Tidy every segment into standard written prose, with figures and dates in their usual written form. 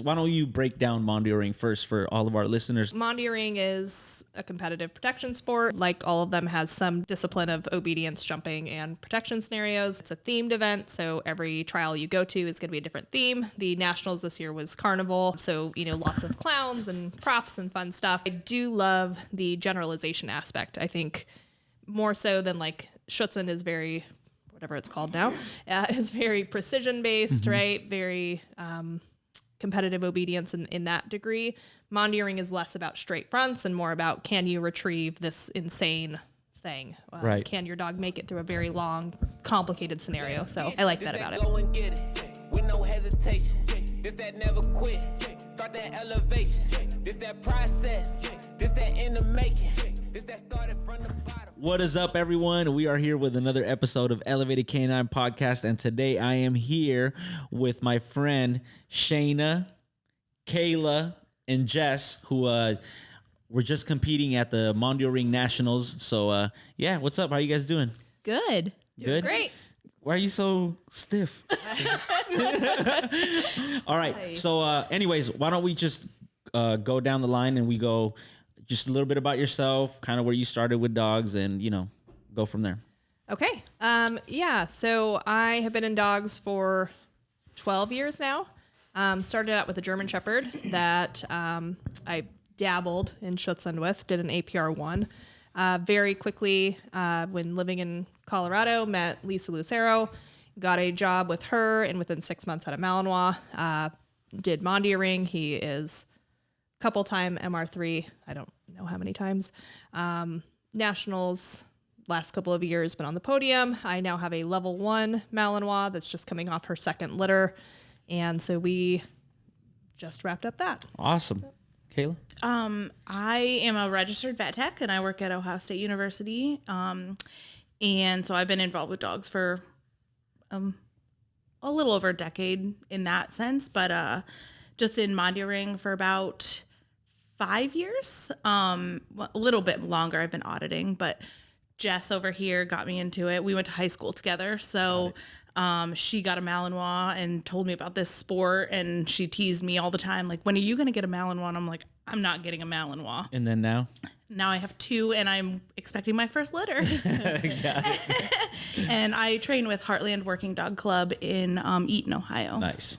Why don't you break down Mondioring first for all of our listeners? Mondioring is a competitive protection sport. Like all of them has some discipline of obedience, jumping, and protection scenarios. It's a themed event, so every trial you go to is going to be a different theme. The nationals this year was carnival, so lots of clowns and props and fun stuff. I do love the generalization aspect. I think more so than like Schutzen is very, whatever it's called now, is very precision based, right? Very competitive obedience in that degree. Mondioring is less about straight fronts and more about, can you retrieve this insane thing? Right. Can your dog make it through a very long, complicated scenario? So I like that about it. Go and get it with no hesitation. This that never quit. Start that elevation. This that process. This that in the making. This that started from the bottom. What is up, everyone? We are here with another episode of Elevated Canine Podcast, and today I am here with my friend Shayna, Kayla, and Jess, who were just competing at the Mondio Ring Nationals. So, yeah, what's up? How you guys doing? Good. Good? Great. Why are you so stiff? All right. So, anyways, why don't we just go down the line and we go just a little bit about yourself, kind of where you started with dogs, and, go from there. Okay. Yeah. So I have been in dogs for 12 years now. Started out with a German Shepherd that I dabbled in Schutzen with, did an APR 1. Very quickly, when living in Colorado, met Lisa Lucero, got a job with her, and within 6 months had a Malinois. Did Mondio Ring. He is a couple-time MR3. I don't know how many times. Nationals, last couple of years, been on the podium. I now have a level 1 Malinois that's just coming off her second litter. And so we just wrapped up that. Awesome. Kayla? I am a registered vet tech and I work at Ohio State University. And so I've been involved with dogs for a little over a decade in that sense, but just in Mondio Ring for about 5 years, a little bit longer. I've been auditing, but Jess over here got me into it. We went to high school together. So she got a Malinois and told me about this sport, and she teased me all the time. Like, when are you going to get a Malinois? And I'm like, I'm not getting a Malinois. And then now? Now I have 2 and I'm expecting my first litter. And I train with Heartland Working Dog Club in Eaton, Ohio. Nice.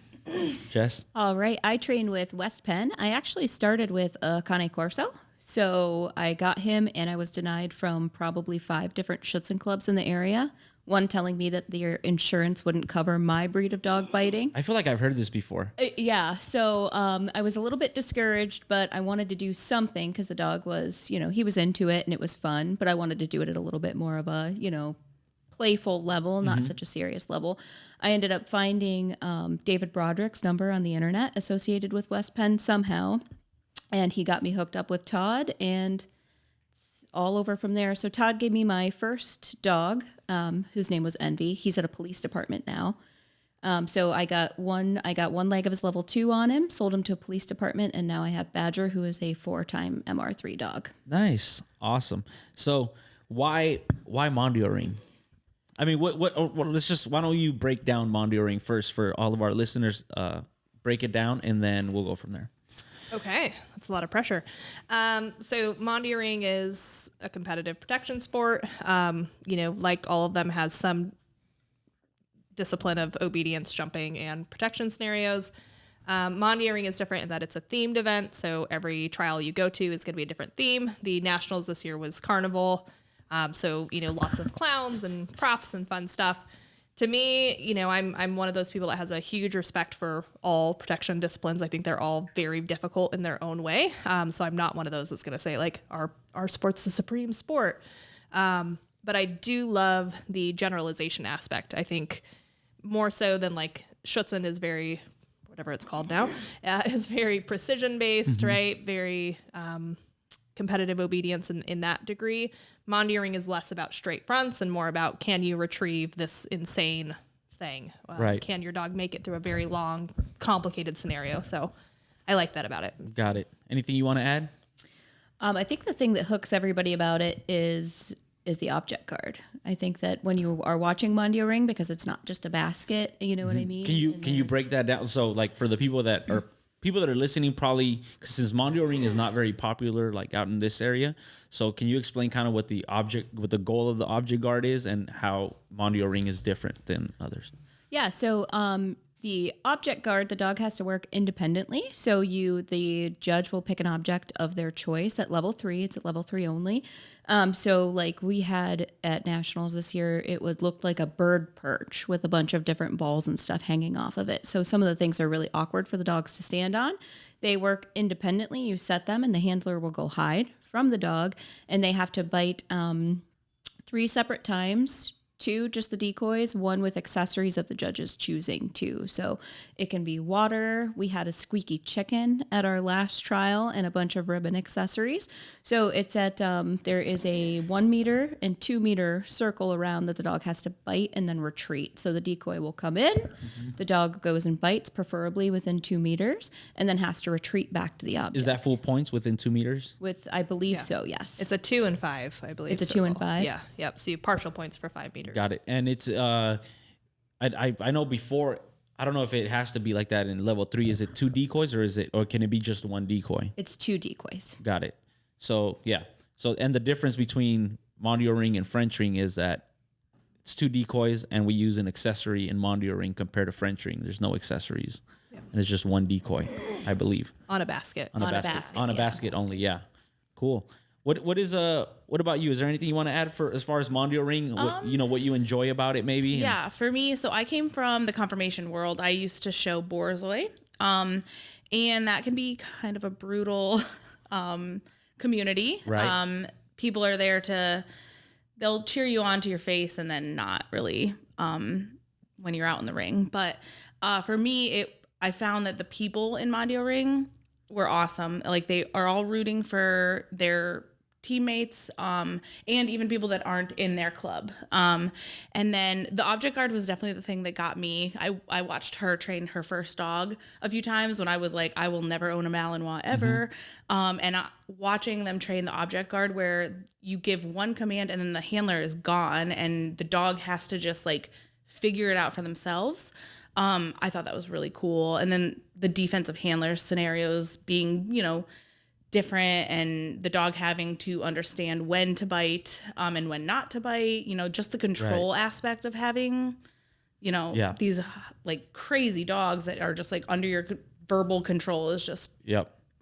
Jess? All right. I train with West Penn. I actually started with a Cane Corso. So I got him and I was denied from probably 5 different Schutzen clubs in the area. One telling me that their insurance wouldn't cover my breed of dog biting. I feel like I've heard this before. Yeah. So I was a little bit discouraged, but I wanted to do something because the dog was, he was into it and it was fun, but I wanted to do it at a little bit more of a, playful level, not such a serious level. I ended up finding David Broderick's number on the internet associated with West Penn somehow. And he got me hooked up with Todd, and it's all over from there. So Todd gave me my first dog, whose name was Envy. He's at a police department now. So I got one leg of his level 2 on him, sold him to a police department, and now I have Badger, who is a 4-time MR3 dog. Nice. Awesome. So why Mondio Ring? I mean, why don't you break down Mondio Ring first for all of our listeners? Break it down, and then we'll go from there. Okay, that's a lot of pressure. So Mondio Ring is a competitive protection sport. Like all of them has some discipline of obedience, jumping, and protection scenarios. Mondio Ring is different in that it's a themed event. So every trial you go to is going to be a different theme. The nationals this year was carnival. So lots of clowns and props and fun stuff. To me, I'm one of those people that has a huge respect for all protection disciplines. I think they're all very difficult in their own way. So I'm not one of those that's going to say like our sport's the supreme sport. But I do love the generalization aspect. I think more so than like Schutzen is very, whatever it's called now, is very precision based, right? Very competitive obedience in that degree. Mondioring is less about straight fronts and more about, can you retrieve this insane thing? Right. Can your dog make it through a very long, complicated scenario? So I like that about it. Got it. Anything you want to add? I think the thing that hooks everybody about it is the object card. I think that when you are watching Mondio Ring, because it's not just a basket, you know what I mean? Can you break that down? So like for the people that are people that are listening probably, because since Mondio Ring is not very popular like out in this area, so can you explain kind of what the goal of the object guard is and how Mondio Ring is different than others? Yeah, so the object guard, the dog has to work independently. So the judge will pick an object of their choice at level 3. It's at level 3 only. So like we had at Nationals this year, it looked like a bird perch with a bunch of different balls and stuff hanging off of it. So some of the things are really awkward for the dogs to stand on. They work independently. You set them and the handler will go hide from the dog, and they have to bite 3 separate times. 2 just the decoys, 1 with accessories of the judge's choosing too. So it can be water. We had a squeaky chicken at our last trial and a bunch of ribbon accessories. So it's at there is a 1 meter and 2 meter circle around that the dog has to bite and then retreat. So the decoy will come in, the dog goes and bites, preferably within 2 meters, and then has to retreat back to the object. Is that full points within 2 meters? I believe so, yes. It's a 2 and 5, I believe. It's a 2 and 5? Yeah, yep. So you have partial points for 5 meters. Got it. And it's I know before, I don't know if it has to be like that in level 3. Is it 2 decoys or can it be just 1 decoy? It's 2 decoys. Got it. So yeah. So and the difference between Mondio Ring and French Ring is that it's 2 decoys and we use an accessory in Mondio Ring compared to French Ring. There's no accessories. Yep. And it's just 1 decoy, I believe. On a basket. On a basket only, yeah. Cool. What about you? Is there anything you want to add for as far as Mondio Ring? What you enjoy about it, maybe? Yeah, for me, so I came from the conformation world. I used to show Borzoi, and that can be kind of a brutal community. Right. People are there they'll cheer you on to your face and then not really when you're out in the ring. But for me, I found that the people in Mondio Ring were awesome. Like they are all rooting for their teammates, and even people that aren't in their club. And then the object guard was definitely the thing that got me. I watched her train her first dog a few times when I was like, I will never own a Malinois ever. And watching them train the object guard where you give one command and then the handler is gone and the dog has to just like figure it out for themselves. I thought that was really cool. And then the defensive handler scenarios being, different, and the dog having to understand when to bite and when not to bite, just the control aspect of having, these like crazy dogs that are just like under your verbal control is just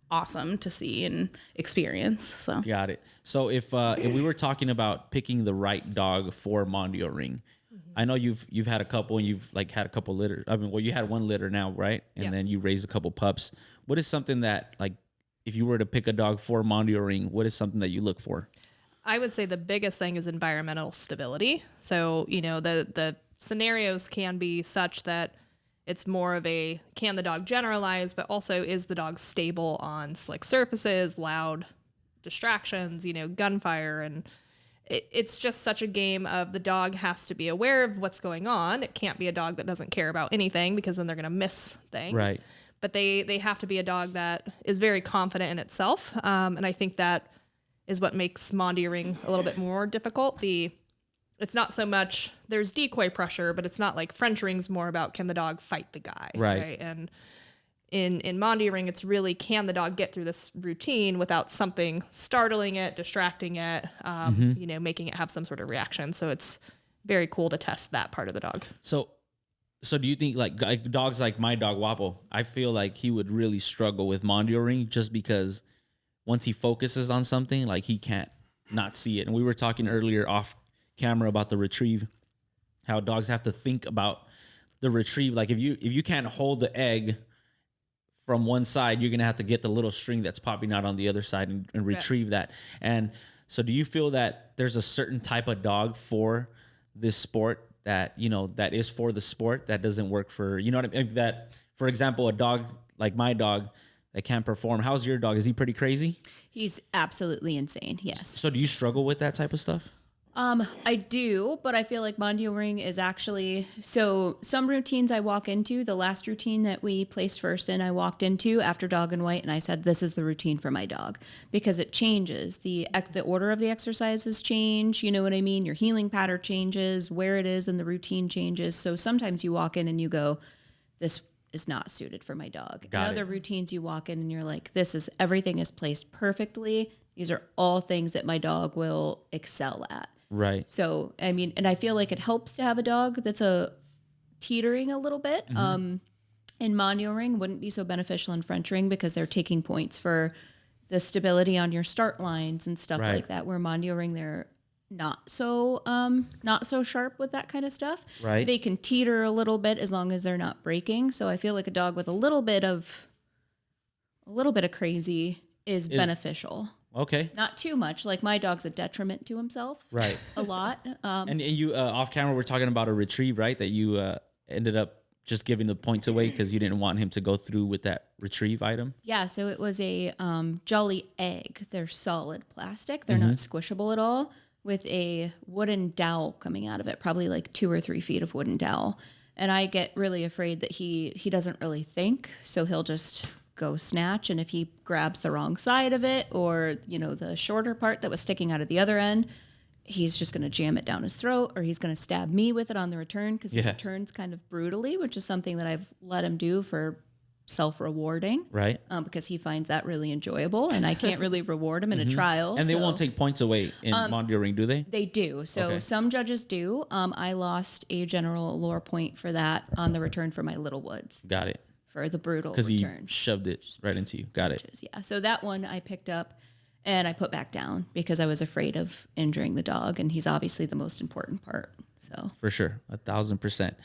awesome to see and experience. So got it. So if we were talking about picking the right dog for Mondio Ring, I know you've had a couple and you've like had a couple litters. I mean, well, you had 1 litter now, right? And then you raised a couple pups. What is something that like, if you were to pick a dog for Mondio Ring, what is something that you look for? I would say the biggest thing is environmental stability. So, the scenarios can be such that it's more of can the dog generalize, but also is the dog stable on slick surfaces, loud distractions, gunfire. And it's just such a game of the dog has to be aware of what's going on. It can't be a dog that doesn't care about anything because then they're going to miss things. Right. But they have to be a dog that is very confident in itself. And I think that is what makes Mondio Ring a little bit more difficult. It's not so much, there's decoy pressure, but it's not like French Ring's more about can the dog fight the guy. Right. And in Mondio Ring, it's really can the dog get through this routine without something startling it, distracting it, making it have some sort of reaction. So it's very cool to test that part of the dog. So do you think like dogs like my dog Waffle, I feel like he would really struggle with Mondio Ring just because once he focuses on something, like he can't not see it. And we were talking earlier off camera about the retrieve, how dogs have to think about the retrieve. Like if you can't hold the egg from one side, you're going to have to get the little string that's popping out on the other side and retrieve that. And so do you feel that there's a certain type of dog for this sport that, that is for the sport that doesn't work for, what I mean? That, for example, a dog like my dog that can't perform. How's your dog? Is he pretty crazy? He's absolutely insane. Yes. So do you struggle with that type of stuff? I do, but I feel like Mondio Ring is actually, so some routines I walk into, the last routine that we placed first in, I walked into after Dog and White and I said, this is the routine for my dog because it changes. The order of the exercises change, you know what I mean? Your healing pattern changes, where it is and the routine changes. So sometimes you walk in and you go, this is not suited for my dog. Got Other it. routines you walk in and you're like, everything is placed perfectly. These are all things that my dog will excel at. Right. So, I mean, and I feel like it helps to have a dog that's teetering a little bit. In Mondio Ring wouldn't be so beneficial in French Ring because they're taking points for the stability on your start lines and stuff Right. like that. Where Mondio Ring, they're not so sharp with that kind of stuff. Right. They can teeter a little bit as long as they're not breaking. So I feel like a dog with a little bit of crazy is beneficial. Okay. Not too much. Like my dog's a detriment to himself. Right. A lot. And you off camera, we're talking about a retrieve, right? That you ended up just giving the points away because you didn't want him to go through with that retrieve item. Yeah, so it was a Jolly Egg. They're solid plastic. They're not squishable at all, with a wooden dowel coming out of it, probably like 2 or 3 feet of wooden dowel. And I get really afraid that he doesn't really think, so he'll just go snatch. And if he grabs the wrong side of it, or, you know, the shorter part that was sticking out of the other end, he's just going to jam it down his throat, or he's going to stab me with it on the return, because he returns kind of brutally, which is something that I've let him do for self-rewarding, Right. because he finds that really enjoyable, and I can't really reward him in a trial. And they so- won't take points away in Mondio Ring, do they? They do. So Okay. some judges do. I lost a general lore point for that on the return for my Little Woods, Got it. for the brutal Because he return. shoved it right into you. Got it. Yeah. So that one I picked up and I put back down because I was afraid of injuring the dog, and he's obviously the most important part. So For sure. 1,000%.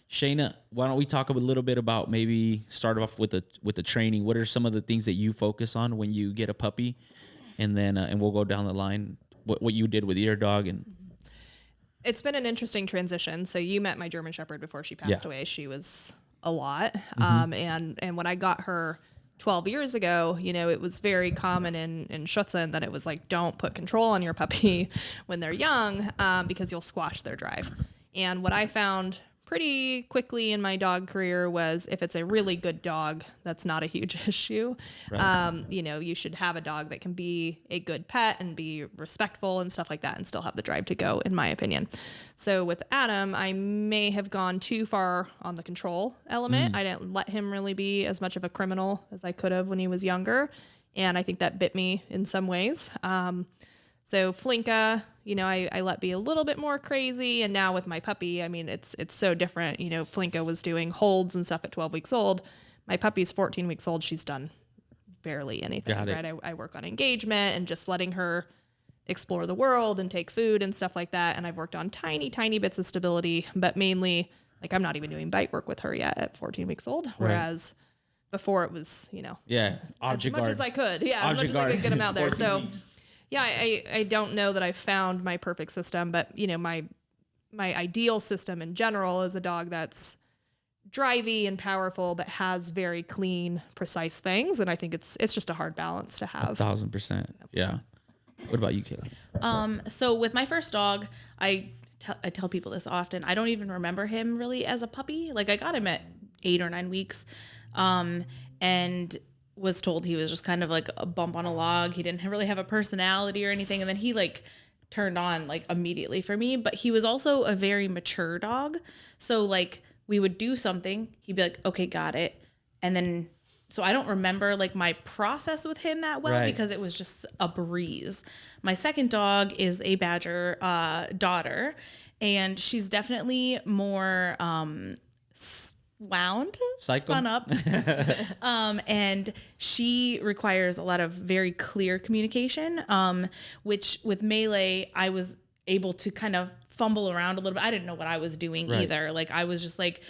Shayna, why don't we talk a little bit about, maybe start off with the training. What are some of the things that you focus on when you get a puppy? And then and we'll go down the line, what you did with your dog. And It's been an interesting transition. So you met my German Shepherd before she passed away. She was a lot. And when I got her 12 years ago, you know, it was very common in Schutzen that it was like, don't put control on your puppy when they're young, because you'll squash their drive. And what I found pretty quickly in my dog career was, if it's a really good dog, that's not a huge issue. Right. You know, you should have a dog that can be a good pet and be respectful and stuff like that, and still have the drive to go, in my opinion. So with Adam, I may have gone too far on the control element. I didn't let him really be as much of a criminal as I could have when he was younger. And I think that bit me in some ways. So Flinka, you know, I let be a little bit more crazy. And now with my puppy, I mean, it's so different. You know, Flinka was doing holds and stuff at 12 weeks old. My puppy's 14 weeks old. She's done barely anything, Got it. right? I work on engagement and just letting her explore the world and take food and stuff like that. And I've worked on tiny, tiny bits of stability, but mainly, like, I'm not even doing bite work with her yet at 14 weeks old. Whereas before it was, you know, yeah, as object much guard. as I could. Yeah, as much Object as I could guard. get him out there. 14 So weeks. yeah, I don't know that I found my perfect system, but you know, my ideal system in general is a dog that's drivey and powerful, but has very clean, precise things. And I think it's just a hard balance to have. 1,000%. Yeah. What about you, Kayla? So with my first dog, I tell people this often. I don't even remember him really as a puppy. Like, I got him at 8 or 9 weeks, and was told he was just kind of like a bump on a log. He didn't really have a personality or anything. And then he like turned on like immediately for me, but he was also a very mature dog. So like we would do something, he'd be like, okay, got it. And then, so I don't remember like my process with him that well, Right. because it was just a breeze. My second dog is a Badger daughter, and she's definitely more Psycho? spun up. And she requires a lot of very clear communication, which with Melee, I was able to kind of fumble around a little bit. I didn't know what I was doing Right. either. Like, I was just like,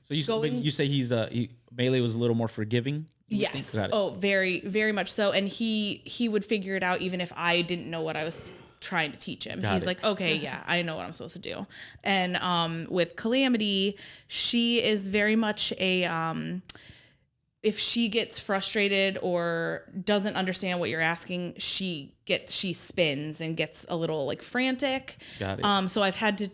So you, going- but you say Melee was a little more forgiving? you would yes. think? Got it. Oh, very, very much so. And he would figure it out even if I didn't know what I was trying to teach him. Got He's it. like, okay, yeah, I know what I'm supposed to do. And with Calamity, she is very much a if she gets frustrated or doesn't understand what you're asking, she spins and gets a little like frantic. Got it. So I've had to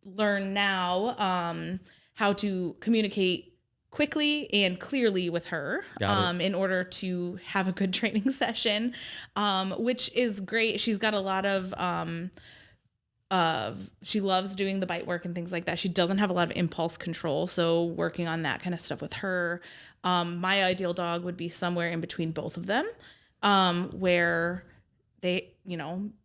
learn now how to communicate quickly and clearly with her Got it. in order to have a good training session, which is great. She's got a lot of She loves doing the bite work and things like that. She doesn't have a lot of impulse control, so working on that kind of stuff with her. My ideal dog would be somewhere in between both of them, where they,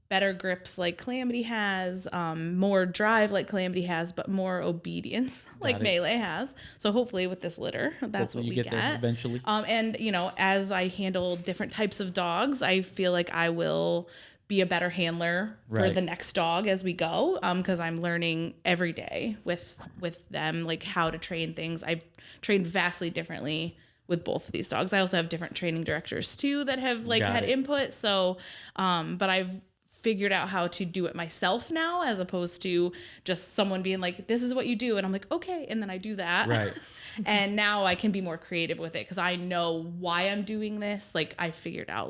better grips like Calamity has, more drive like Calamity has, but more obedience like Melee has. So hopefully with this litter, that's Hopefully what we you get there eventually. And as I handle different types of dogs, I feel like I will be a better handler for the next dog as we go, because I'm learning every day with them, like how to train things. I've trained vastly differently with both of these dogs. I also have different training directors too that have had input. So, but I've figured out how to do it myself now, as opposed to just someone being like, this is what you do. And I'm like, okay. And then I do that. Right. And now I can be more creative with it because I know why I'm doing this. Like I figured out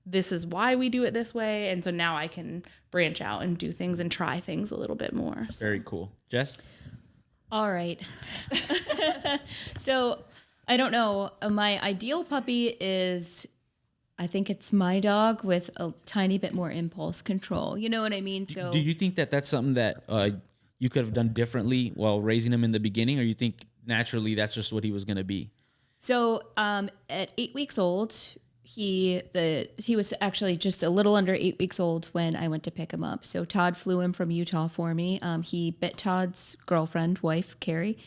this is why we do it this way. And so now I can branch out and do things and try things a little bit more. So. Very cool. Jess? All right. So I don't know. My ideal puppy is, I think it's my dog with a tiny bit more impulse control. You know what I mean? So Do you think that that's something that you could have done differently while raising him in the beginning, or you think naturally that's just what he was going to be? So at 8 weeks old, he was actually just a little under 8 weeks old when I went to pick him up. So Todd flew him from Utah for me. He bit Todd's wife, Carrie,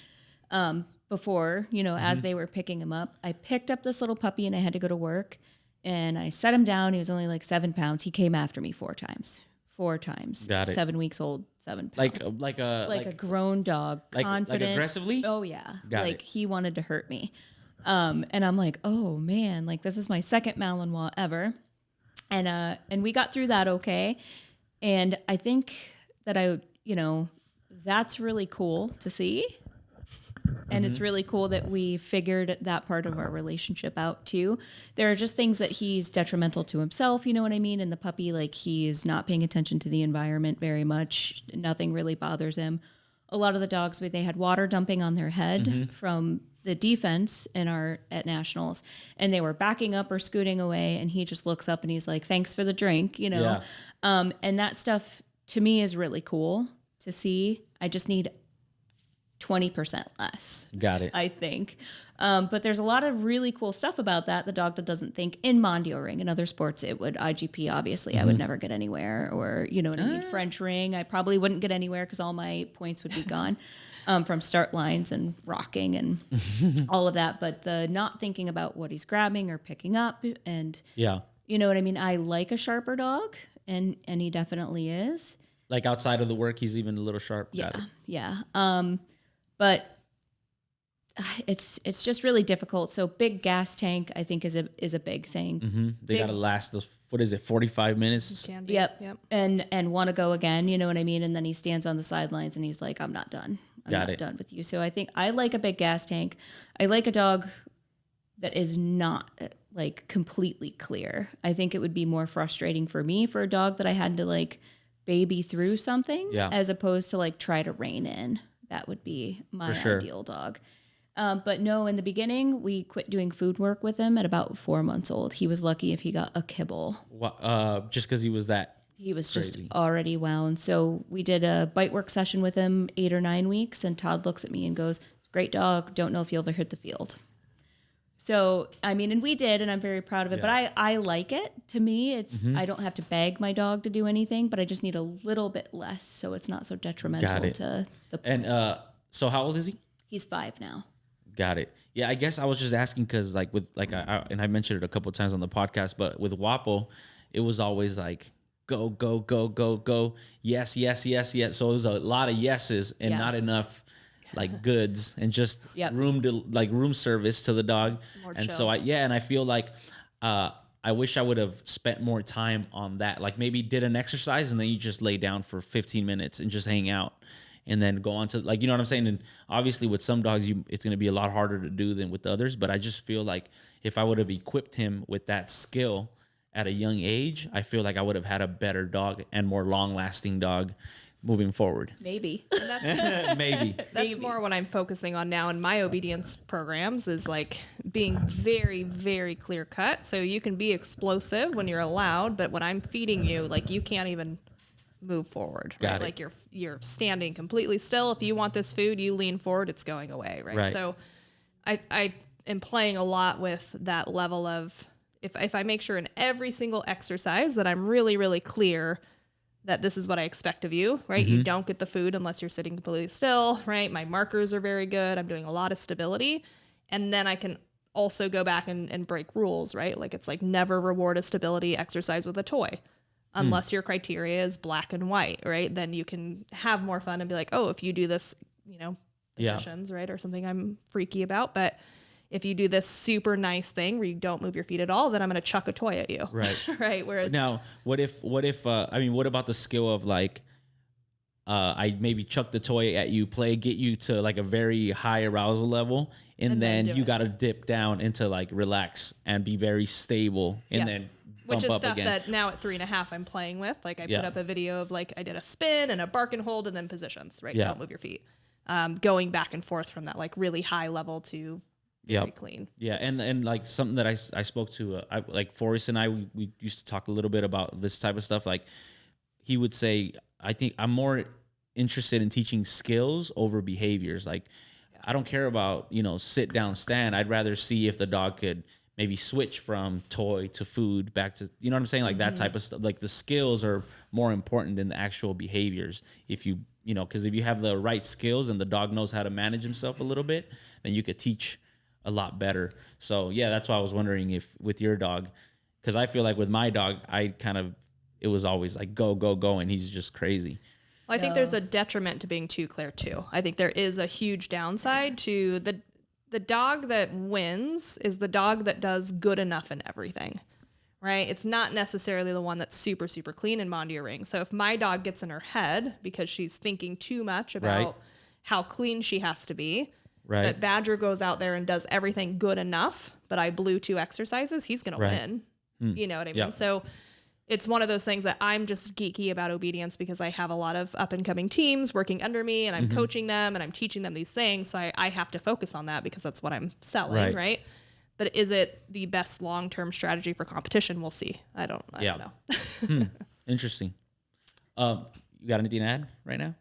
before, as they were picking him up. I picked up this little puppy and I had to go to work. And I set him down. He was only 7 pounds. He came after me 4 times. 4 times. Got it. 7 weeks old, 7 pounds. Like a grown dog, confident. Like aggressively? Oh yeah. Got it. He wanted to hurt me. And I'm like, oh man, this is my second Malinois ever. And we got through that okay. And I think that that's really cool to see. And it's really cool that we figured that part of our relationship out too. There are just things that he's detrimental to himself, you know what I mean? And the puppy, he's not paying attention to the environment very much. Nothing really bothers him. A lot of the dogs, they had water dumping on their head from the defense at Nationals, and they were backing up or scooting away, and he just looks up and he's like, thanks for the drink, Yeah. And that stuff to me is really cool to see. I just need 20% less. Got it. I think. But there's a lot of really cool stuff about that. The dog that doesn't think in Mondio Ring. In other sports, it would IGP, obviously. I would never get anywhere. Or, you know what I mean? French Ring, I probably wouldn't get anywhere because all my points would be gone from start lines and rocking and all of that. But the not thinking about what he's grabbing or picking up. And, you know what I mean? I like a sharper dog, and he definitely is. Like outside of the work, he's even a little sharp. Yeah. Got it. Yeah. But it's just really difficult. So big gas tank, I think, is a big thing. They got to last those, 45 minutes? Can be. Yep. And want to go again, you know what I mean? And then he stands on the sidelines and he's like, I'm not done. I'm not done with you. So I think I like a big gas tank. I like a dog that is not completely clear. I think it would be more frustrating for me for a dog that I had to baby through something as opposed to try to rein in. That would be my ideal dog. But no, in the beginning, we quit doing food work with him at about 4 months old. He was lucky if he got a kibble. Just because he was that He was crazy. just already wound. So we did a bite work session with him 8 or 9 weeks, and Todd looks at me and goes, great dog, don't know if you'll ever hit the field. So, I mean, and we did, and I'm very proud of it. But I like it. To me, it's I don't have to beg my dog to do anything, but I just need a little bit less so it's not so detrimental to the. And so how old is he? He's 5 now. Got it. Yeah, I guess I was just asking because I mentioned it a couple of times on the podcast, but with Waffle, it was always go, go, go, go, go. Yes, yes, yes, yes. So it was a lot of yeses and not enough goods and just room service to the dog. More and chill. so I feel I wish I would have spent more time on that. Maybe did an exercise and then you just lay down for 15 minutes and just hang out. And then go on to you know what I'm saying? And obviously with some dogs, it's going to be a lot harder to do than with others. But I just feel like if I would have equipped him with that skill at a young age, I feel like I would have had a better dog and more long lasting dog moving forward. Maybe. Maybe. That's more what I'm focusing on now in my obedience programs is being very, very clear cut. So you can be explosive when you're allowed, but when I'm feeding you, you can't even move forward, Got right? it. Like you're standing completely still. If you want this food, you lean forward, it's going away, right? So I am playing a lot with that level of if I make sure in every single exercise that I'm really, really clear that this is what I expect of you, right? You don't get the food unless you're sitting completely still, right? My markers are very good. I'm doing a lot of stability. And then I can also go back and break rules, right? Like it's like never reward a stability exercise with a toy unless your criteria is black and white, right? Then you can have more fun and be like, oh, if you do this, positions, right? Or something I'm freaky about. But if you do this super nice thing where you don't move your feet at all, then I'm going to chuck a toy at you. Right. Right. Whereas Now, what about the skill of like, I maybe chuck the toy at you, get you to like a very high arousal level, and then do you it. got to dip down into like relax and be very stable, and then which bump is up stuff again. that now at 3.5 I'm playing with. Like I put up a video of like I did a spin and a bark and hold and then positions, right? Yeah. Don't move your feet. Going back and forth from that like really high level to very clean. Yeah, and like something that I spoke to, like Forrest and I, we used to talk a little bit about this type of stuff. Like he would say, I think I'm more interested in teaching skills over behaviors. Like I don't care about, sit down, stand. I'd rather see if the dog could maybe switch from toy to food back to, you know what I'm saying? Like that type of stuff. Like the skills are more important than the actual behaviors. If you, because if you have the right skills and the dog knows how to manage himself a little bit, then you could teach a lot better. So yeah, that's why I was wondering if with your dog, because I feel like with my dog, it was always like go, go, go, and he's just crazy. Well, I think there's a detriment to being too clear too. I think there is a huge downside to the dog that wins is the dog that does good enough in everything, right? It's not necessarily the one that's super, super clean in Mondio Ring. So if my dog gets in her head because she's thinking too much about how clean she has to be, but Badger goes out there and does everything good enough, but I blew 2 exercises, he's going to win. You know what I mean? Yeah. So it's one of those things that I'm just geeky about obedience because I have a lot of up and coming teams working under me and I'm coaching them and I'm teaching them these things. So I have to focus on that because that's what I'm selling. Right. But is it the best long-term strategy for competition? We'll see. I don't know. Interesting. You got anything to add right now?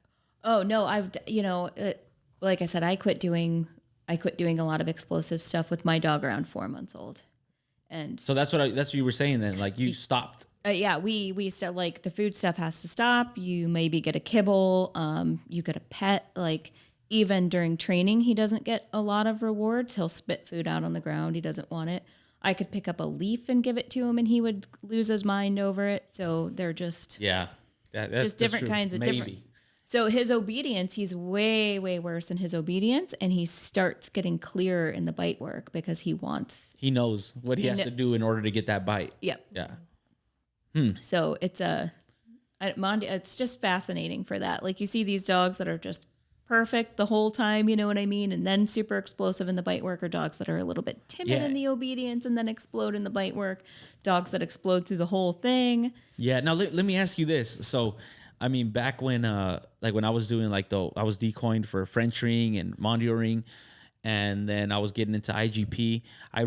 Oh no, like I said, I quit doing a lot of explosive stuff with my dog around 4 months old. And So that's what you were saying then. Like you stopped. we still like the food stuff has to stop. You maybe get a kibble. You get a pet. Like even during training, he doesn't get a lot of rewards. He'll spit food out on the ground. He doesn't want it. I could pick up a leaf and give it to him, and he would lose his mind over it. So they're just That's different true. kinds of Maybe. different. So his obedience, he's way, way worse in his obedience, and he starts getting clearer in the bite work because he He knows what he has to do in order to get that bite. Yep. Yeah. So it's just fascinating for that. Like you see these dogs that are just perfect the whole time, you know what I mean? And then super explosive in the bite work, or dogs that are a little bit timid in the obedience and then explode in the bite work. Dogs that explode through the whole thing. Yeah. Now let me ask you this. So, I mean, back when when I was doing I was decoying for French Ring and Mondio Ring, and then I was getting into IGP. I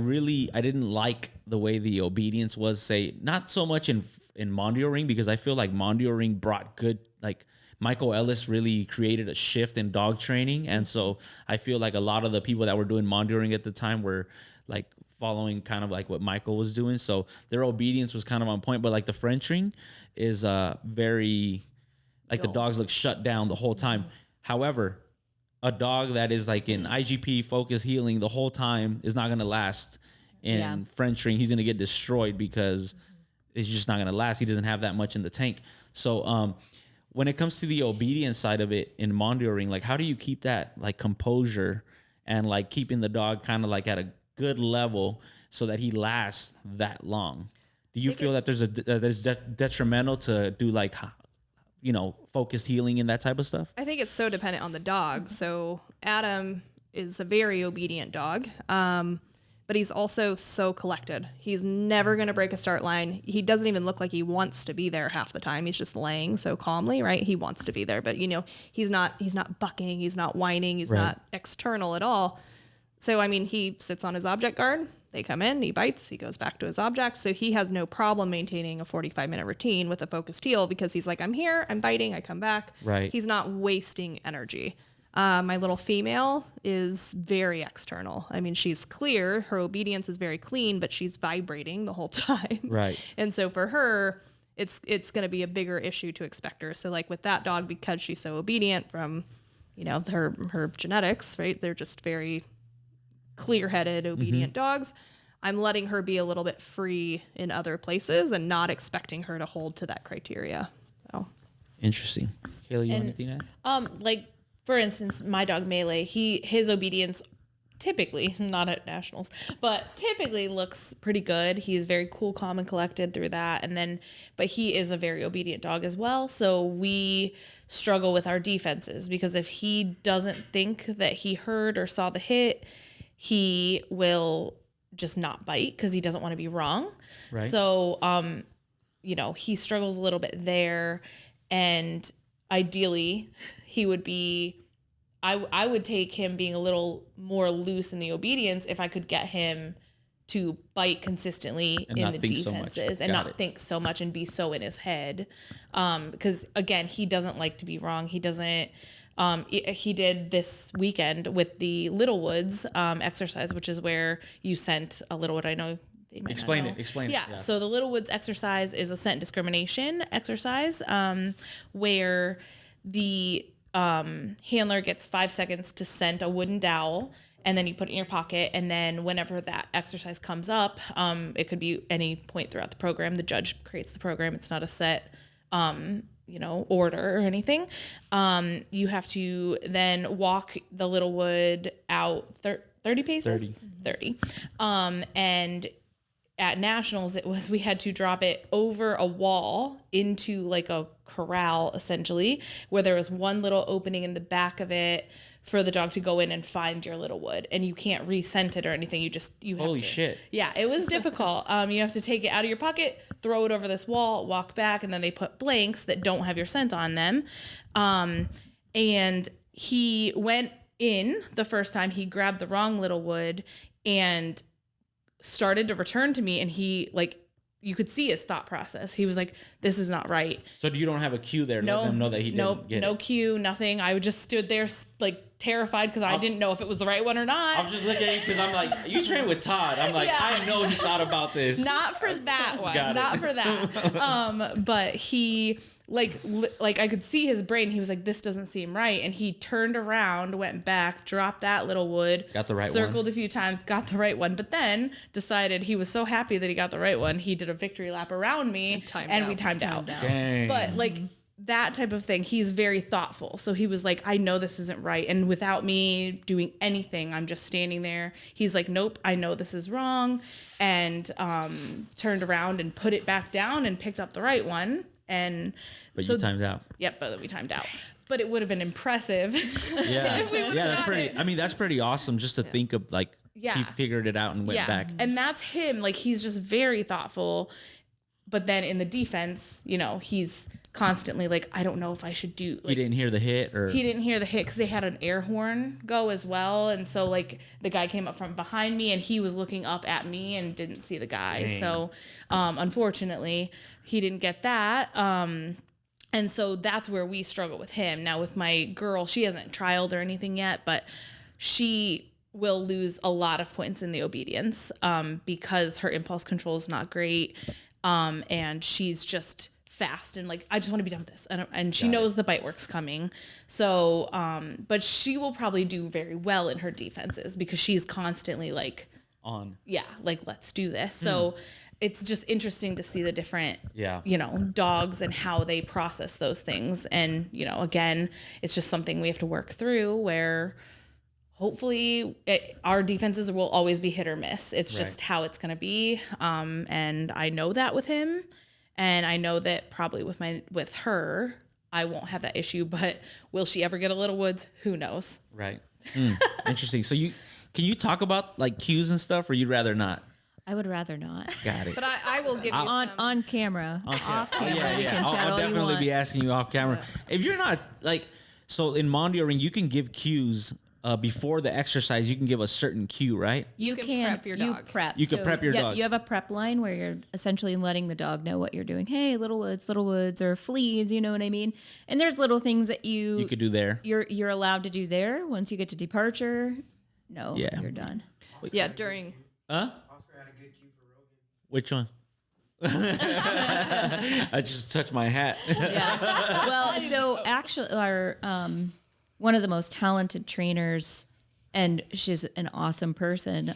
didn't like the way the obedience was. Say not so much in Mondio Ring, because I feel like Mondio Ring brought good, like Michael Ellis really created a shift in dog training, and so I feel like a lot of the people that were doing Mondio Ring at the time were like following kind of like what Michael was doing. So their obedience was kind of on point, but like the French Ring is very. Like the dogs look shut down the whole time. However, a dog that is like in IGP focus healing the whole time is not going to last in French Ring. He's going to get destroyed because it's just not going to last. He doesn't have that much in the tank. So when it comes to the obedience side of it in Mondio Ring, like how do you keep that like composure and like keeping the dog kind of like at a good level so that he lasts that long? Do you feel that there's detrimental to do like focused healing and that type of stuff? I think it's so dependent on the dog. So Adam is a very obedient dog, but he's also so collected. He's never going to break a start line. He doesn't even look like he wants to be there half the time. He's just laying so calmly, right? He wants to be there, but he's not bucking. He's not whining. He's not external at all. So, I mean, he sits on his object guard. They come in, he bites, he goes back to his object. So he has no problem maintaining a 45-minute routine with a focused heel because he's like, I'm here, I'm biting, I come back. Right. He's not wasting energy. My little female is very external. I mean, she's clear. Her obedience is very clean, but she's vibrating the whole time. Right. And so for her, it's going to be a bigger issue to expect her. So like with that dog, because she's so obedient from, you know, her genetics, right? They're just very clear-headed, obedient dogs. I'm letting her be a little bit free in other places and not expecting her to hold to that criteria. So Interesting. Kayla, you want anything to add? Like for instance, my dog Melee, his obedience typically, not at nationals, but typically looks pretty good. He's very cool, calm, and collected through that. But he is a very obedient dog as well. So we struggle with our defenses because if he doesn't think that he heard or saw the hit, he will just not bite because he doesn't want to be wrong. Right. So, you know, he struggles a little bit there. And ideally, he would be, I would take him being a little more loose in the obedience if I could get him to bite consistently And in not the think so much. defenses and Got not it. think so much and be so in his head. Because again, he doesn't like to be wrong. He doesn't. He did this weekend with the Little Woods exercise, which is where you scent a little wood. I know they might Explain not know. it. Explain it. Yeah. So the Little Woods exercise is a scent discrimination exercise where the handler gets 5 seconds to scent a wooden dowel, and then you put it in your pocket. And then whenever that exercise comes up, it could be any point throughout the program. The judge creates the program. It's not a set order or anything. You have to then walk the Little Wood out 30 paces? 30. And at nationals, we had to drop it over a wall into like a corral, essentially, where there was one little opening in the back of it for the dog to go in and find your Little Wood. And you can't rescent it or anything. You have Holy to. shit. Yeah, it was difficult. You have to take it out of your pocket, throw it over this wall, walk back, and then they put blanks that don't have your scent on them. And he went in the first time, he grabbed the wrong Little Wood and started to return to me, and he, like, you could see his thought process. He was like, this is not right. So you don't have a cue there to let them know that he didn't get no it? cue, nothing. I just stood there like terrified because I didn't know if it was the right one or not. I'm just looking at you because I'm like, you train with Todd. I'm like, Yeah. I know he thought about this. Not for that one. Got it. Not for that. But he like I could see his brain. He was like, this doesn't seem right. And he turned around, went back, dropped that Little Wood. Got the right one. Circled a few times, got the right one. But then decided he was so happy that he got the right one. He did a victory lap around me and we timed out. Dang. But like that type of thing, he's very thoughtful. So he was like, I know this isn't right. And without me doing anything, I'm just standing there. He's like, nope, I know this is wrong. And turned around and put it back down and picked up the right one. But you timed out. Yep, but we timed out. But it would have been impressive. Yeah. Yeah, that's pretty. I mean, that's pretty awesome just to think of, like, Yeah. he figured it out and went back. And that's him. Like, he's just very thoughtful. But then in the defense, he's constantly like, I don't know if I should do. Like, He didn't hear the hit, or he didn't hear the hit because they had an air horn go as well. And so, like, the guy came up from behind me and he was looking up at me and didn't see the guy. Dang. So, unfortunately, he didn't get that. And so that's where we struggle with him. Now, with my girl, she hasn't trialed or anything yet, but she will lose a lot of points in the obedience because her impulse control is not great. And she's just fast and like, I just want to be done with this. And she knows the bite work's coming. So, but she will probably do very well in her defenses because she's constantly like, on. yeah, like, let's do this. So it's just interesting to see the different, Yeah. dogs and how they process those things. And, again, it's just something we have to work through where hopefully our defenses will always be hit or miss. It's just how it's going to be. And I know that with him, and I know that probably with her, I won't have that issue, but will she ever get a Little Woods? Who knows? Right. Interesting. So can you talk about like cues and stuff, or you'd rather not? I would rather not. Got it. But I will give you On camera. Off camera. Yeah, You yeah. can chat I'll all you definitely want. be asking you off camera. If you're not like, so in Mondio Ring, you can give cues before the exercise, you can give a certain cue, right? You can prep your dog. You can prep your dog. You have a prep line where you're essentially letting the dog know what you're doing. Hey, little woods, or fleas, you know what I mean? And there's little things that you could do there. You're allowed to do there. Once you get to departure, no, Yeah. you're done. Yeah, during. Oscar had a good cue for Rogan. Which one? I just touched my hat. Yeah. Well, so actually, our one of the most talented trainers, and she's an awesome person,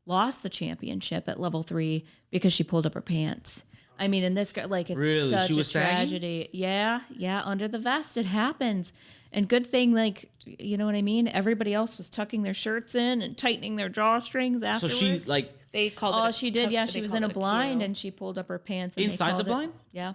lost the championship at level 3 because she pulled up her pants. I mean, and this girl, like, it's Really? such She a was sagging? tragedy. Yeah, under the vest, it happens. And good thing, like, you know what I mean? Everybody else was tucking their shirts in and tightening their drawstrings So afterwards. she's like They called all it. she did, she was in a blind cue. and she pulled up her pants. And they Inside the called it- blind? Yeah.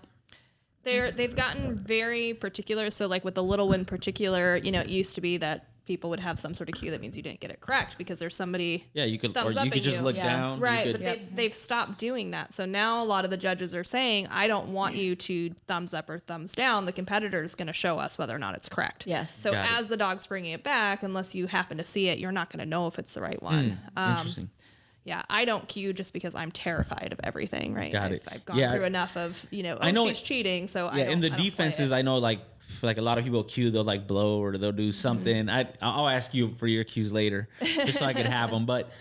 They've gotten very particular. So like with the little one in particular, it used to be that people would have some sort of cue that means you didn't get it correct because there's somebody. yeah, you could, or thumbs you up could at just you. look Yeah. down. You Right, could- but they've stopped doing that. So now a lot of the judges are saying, I don't want you to thumbs up or thumbs down. The competitor is going to show us whether or not it's correct. Yes. So Got it. as the dog's bringing it back, unless you happen to see it, you're not going to know if it's the right one. Interesting. Yeah, I don't cue just because I'm terrified of everything, right? Got it. I've gone Yeah, through enough of, I know she's cheating, so I Yeah, don't, in the I don't play defenses, it. I know like a lot of people cue, they'll like blow or they'll do something. I'll ask you for your cues later, just so I can have them. But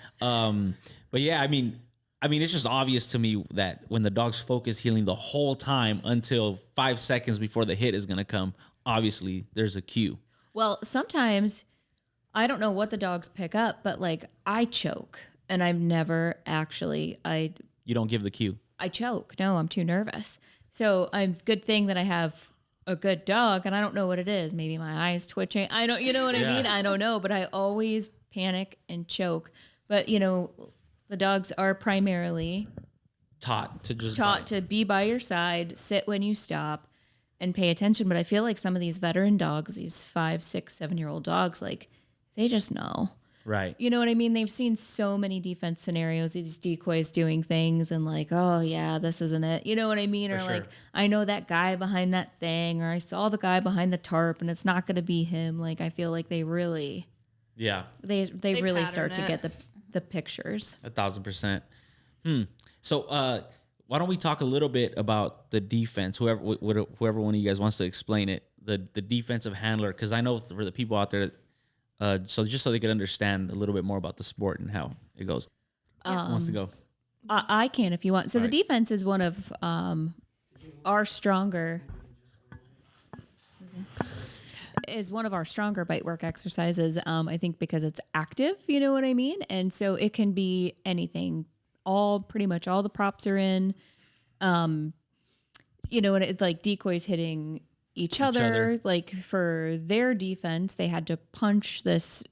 yeah, I mean, it's just obvious to me that when the dog's focus healing the whole time until 5 seconds before the hit is gonna come, obviously there's a cue. Well, sometimes I don't know what the dogs pick up, but like I choke, and I've never actually You don't give the cue. I choke. No, I'm too nervous. So I'm good thing that I have a good dog, and I don't know what it is. Maybe my eyes twitching. I don't, you know what I mean? I don't know, but I always panic and choke. But the dogs are primarily Taught to just taught bite. to be by your side, sit when you stop, and pay attention. But I feel like some of these veteran dogs, these 5, 6, 7-year-old dogs, like they just know. Right. You know what I mean? They've seen so many defense scenarios, these decoys doing things and like, oh yeah, this isn't it. You know what I mean? Or sure. like, I know that guy behind that thing, or I saw the guy behind the tarp and it's not going to be him. Like, I feel like they really really start to pattern get the pictures. 1,000%. So why don't we talk a little bit about the defense? Whoever one of you guys wants to explain it, the defensive handler, because I know for the people out there, so just so they could understand a little bit more about the sport and how it goes. Who wants to go? I can if you want. So All the right. defense is one of our stronger bite work exercises. I think because it's active, you know what I mean? And so it can be anything. Pretty much all the props are in. And it's like decoys hitting each other. Like for their defense, they had to punch this,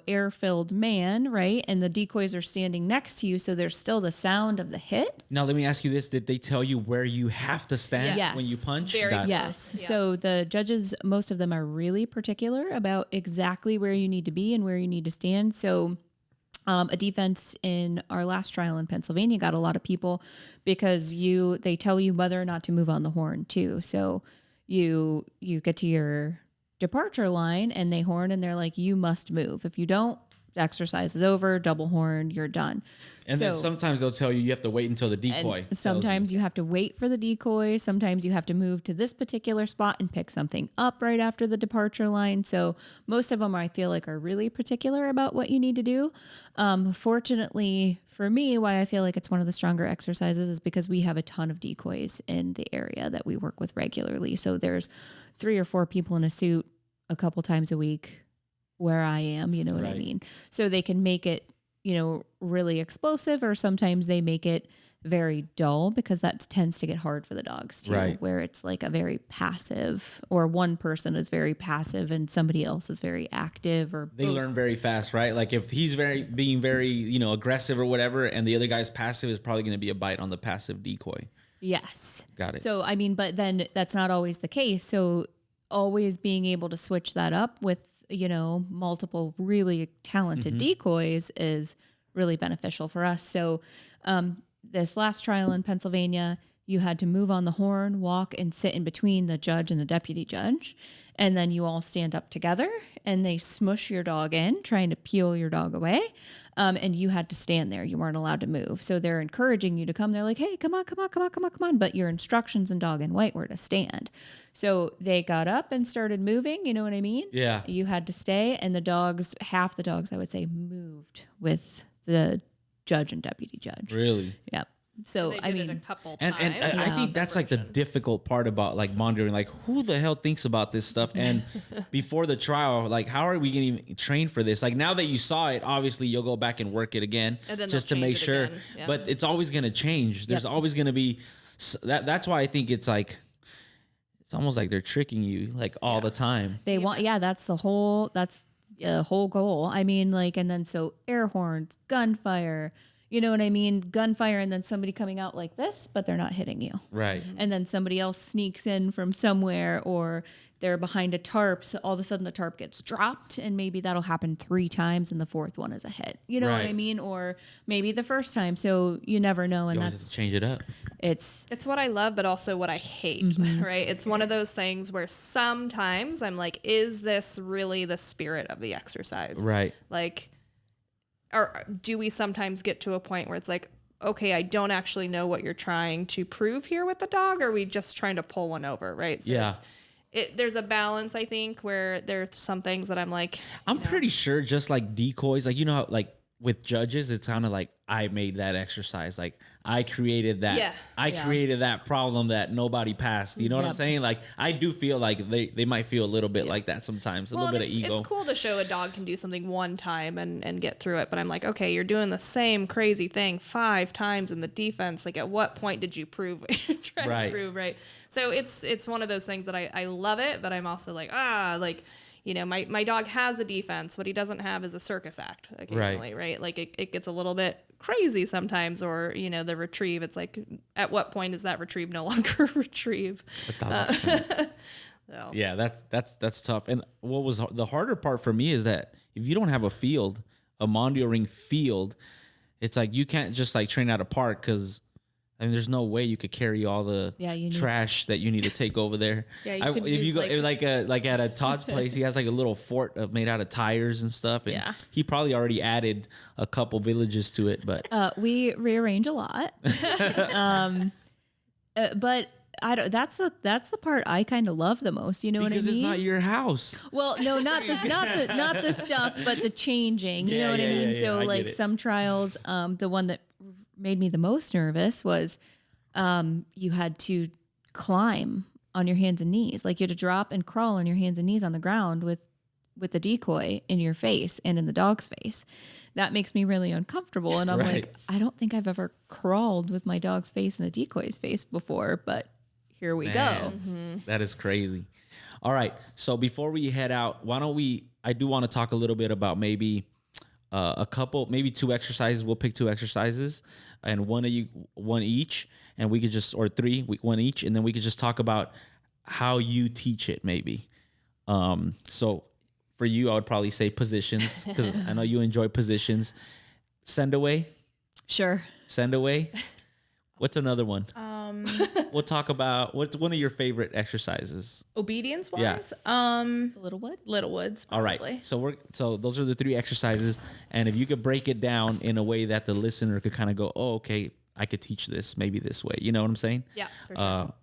air-filled man, right? And the decoys are standing next to you, so there's still the sound of the hit. Now let me ask you this: did they tell you where you have to stand Yes. when you punch? Very Got it. Yes. Yeah. So the judges, most of them are really particular about exactly where you need to be and where you need to stand. So a defense in our last trial in Pennsylvania got a lot of people because they tell you whether or not to move on the horn too. So you get to your departure line and they horn and they're like, you must move. If you don't, the exercise is over, double horn, you're done. And then sometimes they'll tell you have to wait until the decoy. tells Sometimes you have to wait for the decoy. Sometimes you have to move to this particular spot and pick something up right after the departure line. So most of them, I feel like, are really particular about what you need to do. Fortunately for me, why I feel like it's one of the stronger exercises is because we have a ton of decoys in the area that we work with regularly. So there's 3 or 4 people in a suit a couple times a week where I am, you know what I Right. mean? So they can make it, really explosive, or sometimes they make it very dull because that tends to get hard for the dogs too, Right. where it's like a very passive, or one person is very passive and somebody else is very active, or They learn very fast, right? Like if he's being very, aggressive or whatever, and the other guy's passive, is probably going to be a bite on the passive decoy. yes. Got it. So, but then that's not always the case. So always being able to switch that up with, multiple really talented decoys is really beneficial for us. So, this last trial in Pennsylvania, you had to move on the horn, walk, and sit in between the judge and the deputy judge. And then you all stand up together and they smush your dog in, trying to peel your dog away. And you had to stand there. You weren't allowed to move. So they're encouraging you to come. They're like, hey, come on, come on, come on, come on, come on. But your instructions in Dog in White were to stand. So they got up and started moving. You know what I mean? Yeah. You had to stay. And the dogs, half the dogs, I would say, moved with the judge and deputy judge. Really? Yep. So, They I did it mean, a couple And times. I think that's like the difficult part about like Mondioring. Like, who the hell thinks about this stuff? And before the trial, like, how are we going to even train for this? Like, now that you saw it, obviously you'll go back and work it again And then just to they'll make change it sure. again. Yeah. But it's always going to change. There's always going to be that's why I think it's like it's almost like they're tricking you like all the time. they want, that's the whole goal. I mean, like, and then so air horns, gunfire, you know what I mean? Gunfire, and then somebody coming out like this, but they're not hitting you. Right. And then somebody else sneaks in from somewhere, or they're behind a tarp. So all of a sudden the tarp gets dropped, and maybe that'll happen 3 times, and the 4th one is a hit. You know what I Right. mean? Or maybe the first time. So you never know. And You always have to that's change it up. it's It's what I love, but also what I hate, right? It's one of those things where sometimes I'm like, is this really the spirit of the exercise? Right. Like, or do we sometimes get to a point where it's like, okay, I don't actually know what you're trying to prove here with the dog, or are we just trying to pull one over, right? So Yeah. there's a balance, I think, where there's some things that I'm like, I'm pretty sure just like decoys, like, you know, how, like with judges, it's kind of like I made that exercise. Like I created that. Yeah. I created that problem that nobody passed. You know what I'm Yep. saying? Like I do feel like they might feel a little bit like that sometimes, a well, little bit of it's, ego. it's cool to show a dog can do something one time and get through it. But I'm like, okay, you're doing the same crazy thing 5 times in the defense. Like, at what point did you prove what you're trying Right. to prove, right? So it's one of those things that I love it, but I'm also like, you know, my dog has a defense. What he doesn't have is a circus act occasionally, right? Like it gets a little bit crazy sometimes, or, you know, the retrieve. It's like, at what point is that retrieve no longer a retrieve? 1,000%. So. Yeah, that's tough. And what was the harder part for me is that if you don't have a field, a Mondio Ring field, it's like you can't just like train at a park, because I mean, there's no way you could carry all the Yeah, you need- trash that you need to take over there. Yeah, you I, could if you use, go like- like at a Todd's place, he has like a little fort made out of tires and stuff. And Yeah. he probably already added a couple villages to it, but we rearrange a lot. But I don't. That's the part I kind of love the most. You know because what I mean? it's not your house. Well, no, not the stuff, but the changing. You know what I mean? I So get like it. some trials, the one that made me the most nervous was you had to climb on your hands and knees. Like you had to drop and crawl on your hands and knees on the ground with the decoy in your face and in the dog's face. That makes me really uncomfortable. And I'm Right. like, I don't think I've ever crawled with my dog's face in a decoy's face before, but here we go. Man, that is crazy. All right. So before we head out, why don't I do want to talk a little bit about maybe maybe 2 exercises. We'll pick 2 exercises and one each, and we could just, or 3, one each. And then we could just talk about how you teach it maybe. So for you, I would probably say positions, because I know you enjoy positions. Send away. Sure. Send away. What's another one? We'll talk about what's one of your favorite exercises. Obedience Yeah. wise, Little Woods. All right. Probably. So those are the 3 exercises, and if you could break it down in a way that the listener could kind of go, "Oh, okay, I could teach this maybe this way." You know what I'm saying? Yeah, for sure.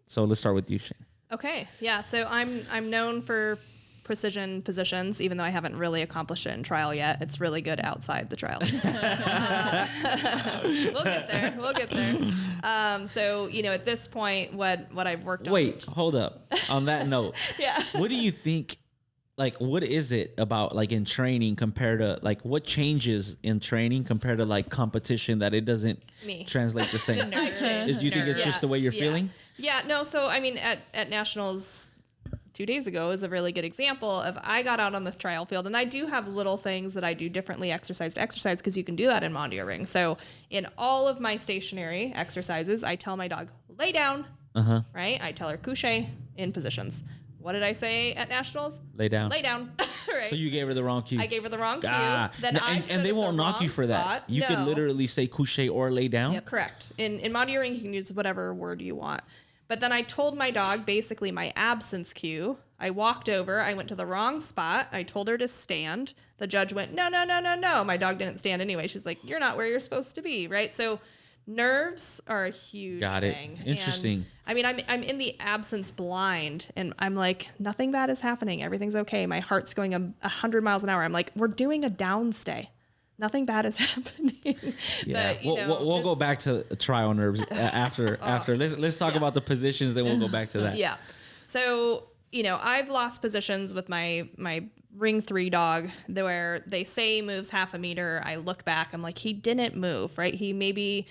So let's start with you, Shane. Okay. Yeah. So I'm known for precision positions, even though I haven't really accomplished it in trial yet. It's really good outside the trial. We'll get there. So, you know, at this point, what I've worked on. Wait, hold up. On that note, Yeah. what do you think? Like, what is it about like in training compared to like what changes in training compared to like competition that it doesn't Me. translate the same? Nerves. Do you think it's just the way you're Yeah. feeling? Yeah. No. So, I mean, at nationals 2 days ago is a really good example of I got out on the trial field, and I do have little things that I do differently exercise to exercise, because you can do that in Mondio Ring. So in all of my stationary exercises, I tell my dog, lay down, right? I tell her couche in positions. What did I say at nationals? Lay down. Lay down. Right. So you gave her the wrong cue. I gave her the wrong cue. Then No, I stood and they at won't the knock you wrong for that. spot. You can literally say couché or lay down. Yep. Correct. In Mondioring, you can use whatever word you want. But then I told my dog basically my absence cue. I walked over. I went to the wrong spot. I told her to stand. The judge went, no, no, no, no, no. My dog didn't stand anyway. She's like, you're not where you're supposed to be, right? So nerves are a huge thing. Interesting. And, I mean, I'm in the absence blind, and I'm like, nothing bad is happening. Everything's okay. My heart's going 100 miles an hour. I'm like, we're doing a downstay. Nothing bad is happening. Yeah, But, we'll go back to trial nerves after. Let's talk about the positions. Then we'll go back to that. Yeah. So, I've lost positions with my ring 3 dog where they say he moves half a meter. I look back, I'm like, he didn't move, right? He maybe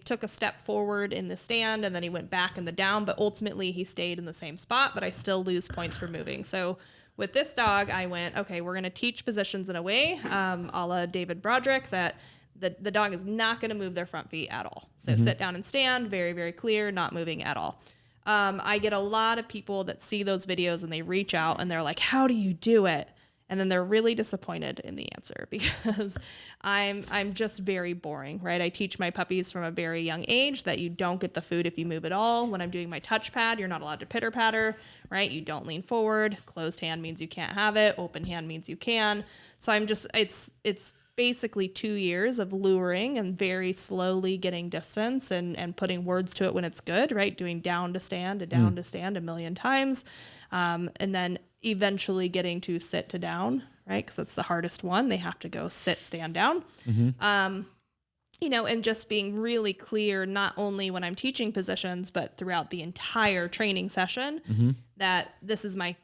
took a step forward in the stand and then he went back in the down, but ultimately he stayed in the same spot, but I still lose points for moving. So with this dog, I went, okay, we're going to teach positions in a way, a la David Broderick, that the dog is not going to move their front feet at all. So sit down and stand, very, very clear, not moving at all. I get a lot of people that see those videos and they reach out and they're like, how do you do it? And then they're really disappointed in the answer because I'm just very boring, right? I teach my puppies from a very young age that you don't get the food if you move at all. When I'm doing my touch pad, you're not allowed to pitter patter, right? You don't lean forward. Closed hand means you can't have it. Open hand means you can. So it's basically 2 years of luring and very slowly getting distance and putting words to it when it's good, right? Doing down to stand, to stand a million times. And then eventually getting to sit to down, right? Because that's the hardest one. They have to go sit, stand down. And just being really clear, not only when I'm teaching positions, but throughout the entire training session, that this is my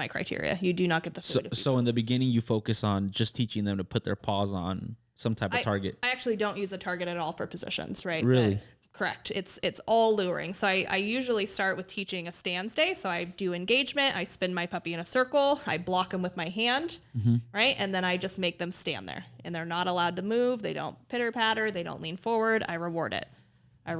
criteria. You do not get the food. So in the beginning, you focus on just teaching them to put their paws on some type of target. I actually don't use a target at all for positions, right? Really? Correct. It's all luring. So I usually start with teaching a stand stay. So I do engagement. I spin my puppy in a circle. I block them with my hand, right? And then I just make them stand there. And they're not allowed to move. They don't pitter patter. They don't lean forward. I reward it. I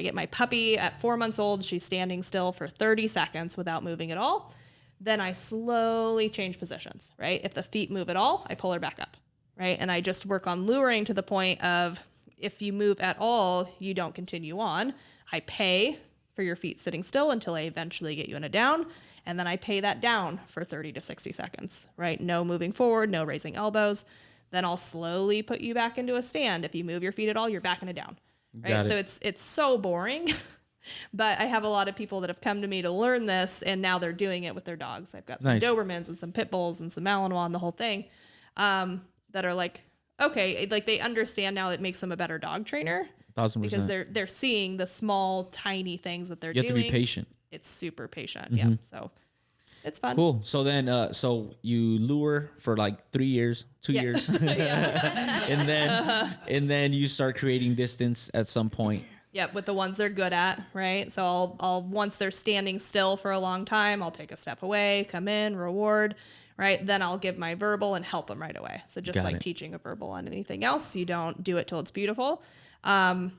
get my puppy at 4 months old. She's standing still for 30 seconds without moving at all. Then I slowly change positions, right? If the feet move at all, I pull her back up, right? And I just work on luring to the point of, if you move at all, you don't continue on. I pay for your feet sitting still until I eventually get you in a down. And then I pay that down for 30 to 60 seconds, right? No moving forward, no raising elbows. Then I'll slowly put you back into a stand. If you move your feet at all, you're back in a down, right? So it's so boring, but I have a lot of people that have come to me to learn this and now they're doing it with their dogs. I've got some Dobermans and some Pit Bulls and some Malinois and the whole thing, that are like, okay, like they understand now it makes them a better dog trainer 1000%. because they're seeing the small, tiny things that they're doing. You have to be patient. It's super patient. Yeah. So it's fun. Cool. So then, so you lure for like 3 years, 2 years, and then you start creating distance at some point. Yep. With the ones they're good at. Right. So I'll once they're standing still for a long time, I'll take a step away, come in, reward. Right. Then I'll give my verbal and help them right away. So just like teaching a verbal on anything else, you don't do it till it's beautiful. And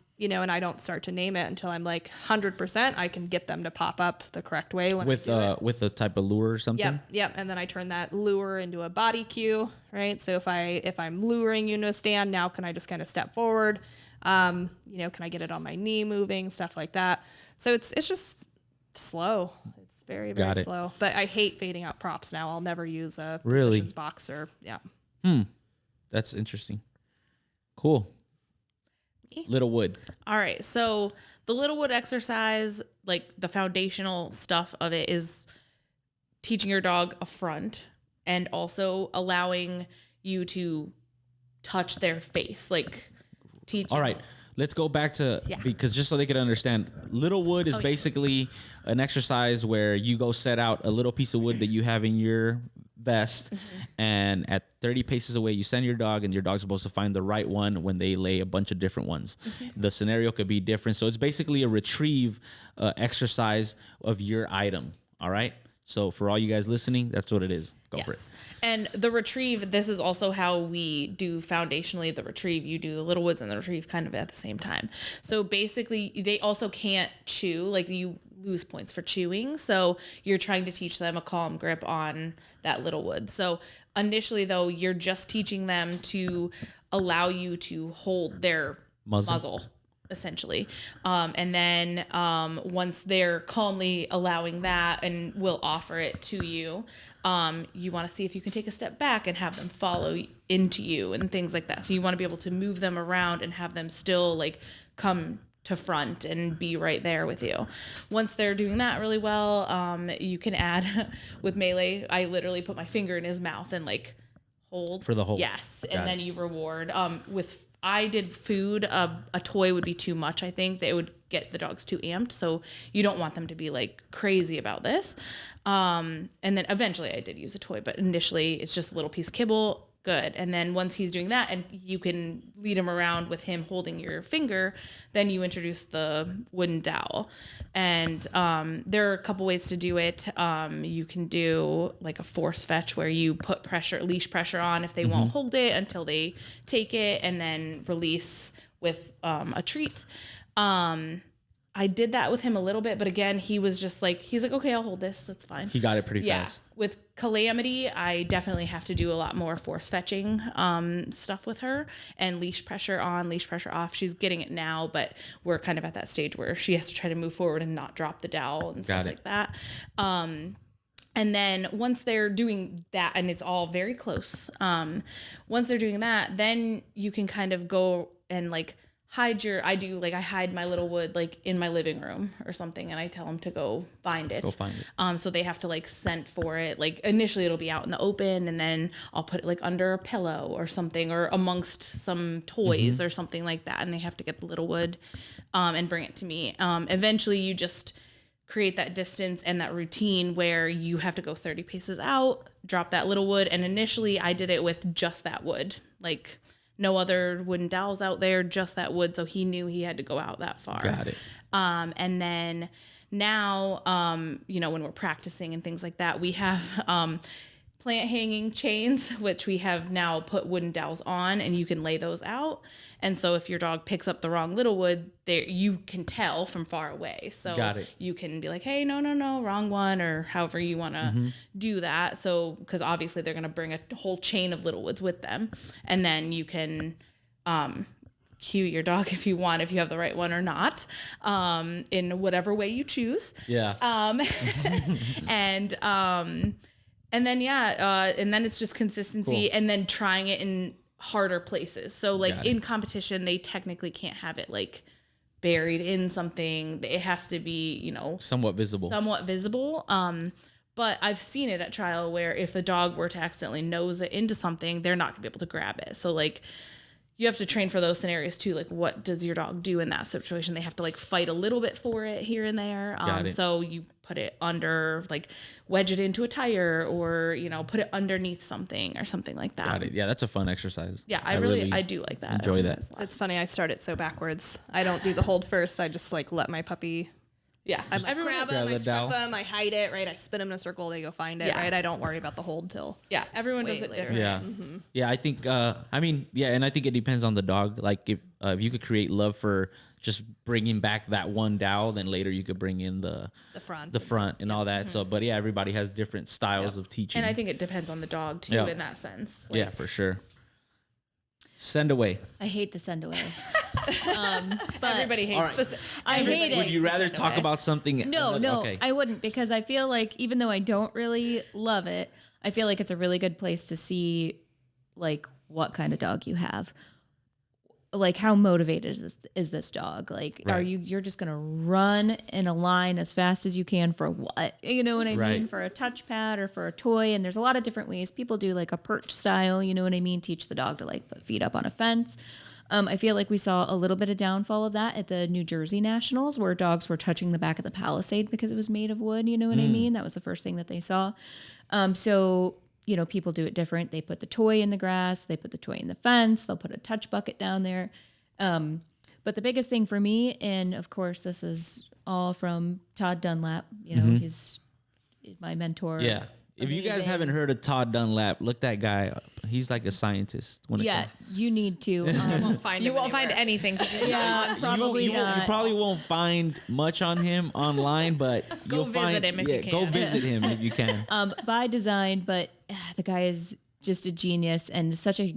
I don't start to name it until I'm like 100%. I can get them to pop up the correct way with a type of lure or something. Yep. And then I turn that lure into a body cue. Right. So if I'm luring you into a stand, now can I just kind of step forward? Can I get it on my knee moving, stuff like that. So it's just slow. It's very, very slow. But I hate fading out props now. I'll never use a positions box or That's interesting. Cool. Little wood. All right. So the little wood exercise, like the foundational stuff of it, is teaching your dog a front and also allowing you to touch their face, like teach. All right. Let's go back to, because just so they can understand, little wood is basically an exercise where you go set out a little piece of wood that you have in your vest, and at 30 paces away, you send your dog, and your dog's supposed to find the right one when they lay a bunch of different ones. The scenario could be different. So it's basically a retrieve exercise of your item. All right. So for all you guys listening, that's what it is. Go for it. And the retrieve, this is also how we do foundationally the retrieve. You do the little woods and the retrieve kind of at the same time. So basically they also can't chew. Like you lose points for chewing. So you're trying to teach them a calm grip on that little wood. So initially, though, you're just teaching them to allow you to hold their muzzle essentially. And then once they're calmly allowing that and will offer it to you, you want to see if you can take a step back and have them follow into you and things like that. So you want to be able to move them around and have them still like come to front and be right there with you. Once they're doing that really well, you can add with melee. I literally put my finger in his mouth and like hold for the hold. Yes, and then you reward. With I did food. A toy would be too much. I think they would get the dogs too amped. So you don't want them to be like crazy about this. And then eventually I did use a toy, but initially it's just a little piece of kibble. Good. And then once he's doing that and you can lead him around with him holding your finger, then you introduce the wooden dowel. And there are a couple ways to do it. You can do like a force fetch where you put leash pressure on if they won't hold it until they take it, and then release with a treat. I did that with him a little bit, but again, he's like, okay, I'll hold this. That's fine. He got it pretty fast. With Calamity, I definitely have to do a lot more force fetching stuff with her, and leash pressure on, leash pressure off. She's getting it now, but we're kind of at that stage where she has to try to move forward and not drop the dowel and stuff like that. And then once they're doing that, and it's all very close, once they're doing that, then you can kind of go and like I hide my little wood like in my living room or something, and I tell them to go find it. So they have to like scent for it. Like initially it'll be out in the open, and then I'll put it like under a pillow or something, or amongst some toys or something like that. And they have to get the little wood and bring it to me. Eventually you just create that distance and that routine where you have to go 30 paces out, drop that little wood. And initially I did it with just that wood, like no other wooden dowels out there, just that wood. So he knew he had to go out that far. Got it. And then now, when we're practicing and things like that, we have plant hanging chains, which we have now put wooden dowels on, and you can lay those out. And so if your dog picks up the wrong little wood, you can tell from far away. So Got it. You can be like, hey, no, wrong one, or however you want to do that. So, because obviously they're going to bring a whole chain of little woods with them. And then you can cue your dog if you want, if you have the right one or not, in whatever way you choose. Yeah. And then, and then it's just consistency, and then trying it in harder places. So like in competition, they technically can't have it like buried in something. It has to be, somewhat visible. But I've seen it at trial where if the dog were to accidentally nose it into something, they're not gonna be able to grab it. So like you have to train for those scenarios too. Like, what does your dog do in that situation? They have to like fight a little bit for it here and there. So you put it under, like wedge it into a tire, or, put it underneath something or something like that. Got it. Yeah, that's a fun exercise. Yeah, I do like that. Enjoy that. It's funny. I start it so backwards. I don't do the hold first. I just like let my puppy. Yeah, I like grab them, I scrub them, I hide it, right? I spin them in a circle, they go find it, right? I don't worry about the hold till. Yeah, everyone does it different. Yeah, yeah. I think. And I think it depends on the dog. Like if you could create love for just bringing back that one dowel, then later you could bring in the front, and all that. So, but yeah, everybody has different styles of teaching, and I think it depends on the dog too in that sense. Yeah, for sure. Send away. I hate the send away. But everybody hates this. I hate it. Would you rather talk about something? No, Okay. I wouldn't, because I feel like even though I don't really love it, I feel like it's a really good place to see like what kind of dog you have. Like how motivated is this dog? Like, Right. you're just going to run in a line as fast as you can for what? You know what I mean? For a touchpad or for a toy. And there's a lot of different ways. People do like a perch style, you know what I mean? Teach the dog to like put feet up on a fence. I feel like we saw a little bit of downfall of that at the New Jersey Nationals, where dogs were touching the back of the palisade because it was made of wood. You know what I mean? That was the first thing that they saw. So people do it different. They put the toy in the grass. They put the toy in the fence. They'll put a touch bucket down there. But the biggest thing for me, and of course, this is all from Todd Dunlap. He's my mentor. Yeah. If you guys haven't heard of Todd Dunlap, look that guy up. He's like a scientist. Yeah, you need to. You won't find You him won't find anywhere. anything. Yeah, probably you not. probably won't find much on him online, but you'll visit find him if you can. Go visit him if you can. By design, but the guy is just a genius and such a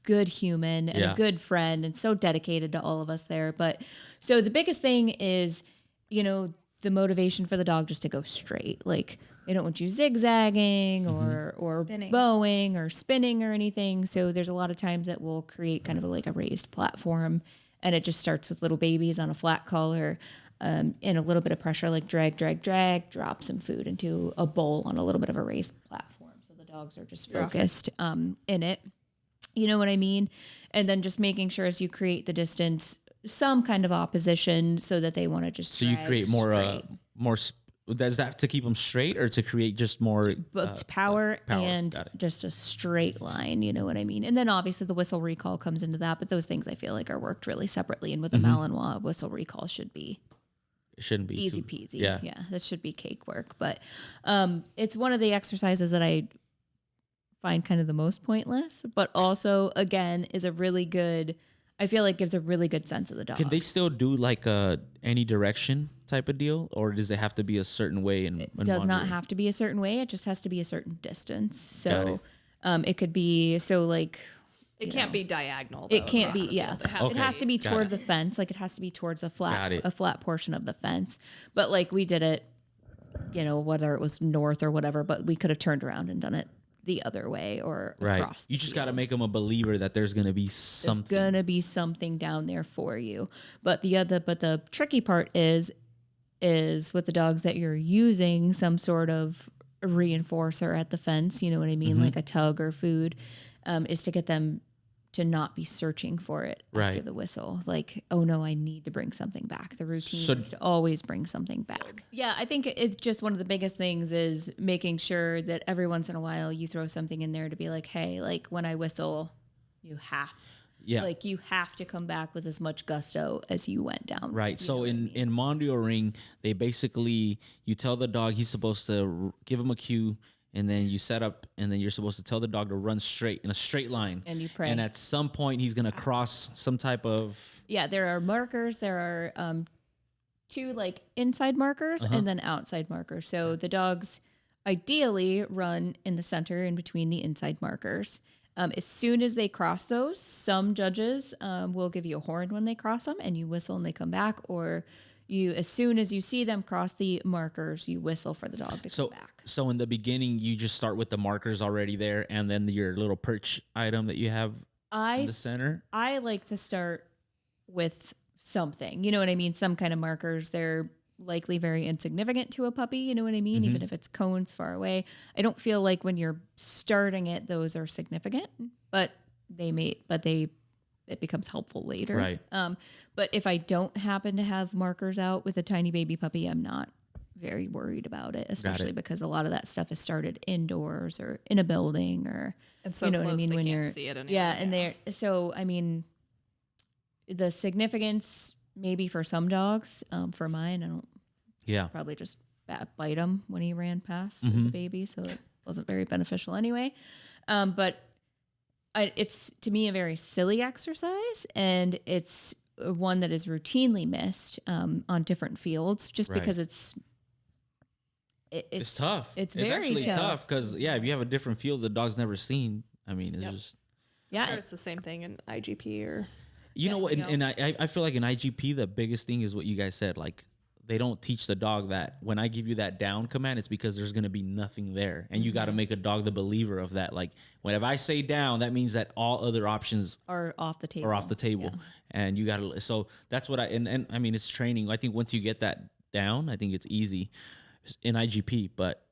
good human and a good friend and so dedicated to all of us there. But so the biggest thing is, the motivation for the dog just to go straight. Like they don't want you zigzagging or Spinning. bowing or spinning or anything. So there's a lot of times that we'll create kind of like a raised platform, and it just starts with little babies on a flat collar. And a little bit of pressure, like drag, drop some food into a bowl on a little bit of a raised platform. So the dogs are just focused in it. You know what I mean? And then just making sure as you create the distance, some kind of opposition so that they want to just So you drag create more, straight. does that to keep them straight or to create just more? Both power and Got it. just a straight line, you know what I mean? And then obviously the whistle recall comes into that, but those things I feel like are worked really separately. And with the Malinois, whistle recall should be It shouldn't be easy too, peasy. Yeah. Yeah, that should be cake work. But it's one of the exercises that I find kind of the most pointless, but also, again, is a really good, I feel like gives a really good sense of the dog. Can they still do like any direction type of deal, or does it have to be a certain way? It does not have to be a certain way. It just has to be a certain distance. Got So it could be, so like, It can't be diagonal. it though, can't across be, the yeah. field. It has to be Got towards it. the fence. Like it has to be towards Got a it. flat portion of the fence. But like we did it, whether it was north or whatever, but we could have turned around and done it the other way or Right. across. You the just field. got to make them a believer that there's going to be There's something. gonna be something down there for you. But the tricky part is with the dogs that you're using some sort of reinforcer at the fence, you know what I mean, Mm-hmm. like a tug or food, is to get them to not be searching for it after Right. the whistle. Like, oh no, I need to bring something back. The routine So- is to always bring something back. Yeah, I think it's just one of the biggest things is making sure that every once in a while you throw something in there to be like, hey, like when I whistle, you have Yeah. like you have to come back with as much gusto as you went down. Right. So in Mondio Ring, they basically, you tell the dog he's supposed to give him a cue, and then you set up, and then you're supposed to tell the dog to run straight in a straight line. And you pray. And at some point, he's going to cross some type of. Yeah, there are markers. There are two like inside markers and then outside markers. So the dogs ideally run in the center in between the inside markers. As soon as they cross those, some judges will give you a horn when they cross them, and you whistle and they come back. Or as soon as you see them cross the markers, you whistle for the dog to come back. So in the beginning, you just start with the markers already there, and then your little perch item that you have in the center. I like to start with something. You know what I mean? Some kind of markers. They're likely very insignificant to a puppy. You know what I mean? Even if it's cones far away. I don't feel like when you're starting it, those are significant, but it becomes helpful later. Right. But if I don't happen to have markers out with a tiny baby puppy, I'm not very worried about it, especially because a lot of that stuff is started indoors or in a building or And so you know close what I mean they when can't you're see it anymore. yeah, and they're so I mean the significance maybe for some dogs, for mine I don't Yeah. probably just bite him when he ran past as a baby, so it wasn't very beneficial anyway. But it's to me a very silly exercise, and it's one that is routinely missed on different fields, just Right. because it's tough. It's It's very actually tough. tough because, if you have a different field the dog's never seen, I mean, it's just. yeah. Sure, it's the same thing in IGP or You know what? anything And else. I feel like in IGP, the biggest thing is what you guys said. Like, they don't teach the dog that when I give you that down command, it's because there's going to be nothing there. And you got to make a dog the believer of that. Like, whenever I say down, that means that all other options Are off the table. are off the table. Yeah. And you got to, so that's what and I mean, it's training. I think once you get that down, I think it's easy in IGP, but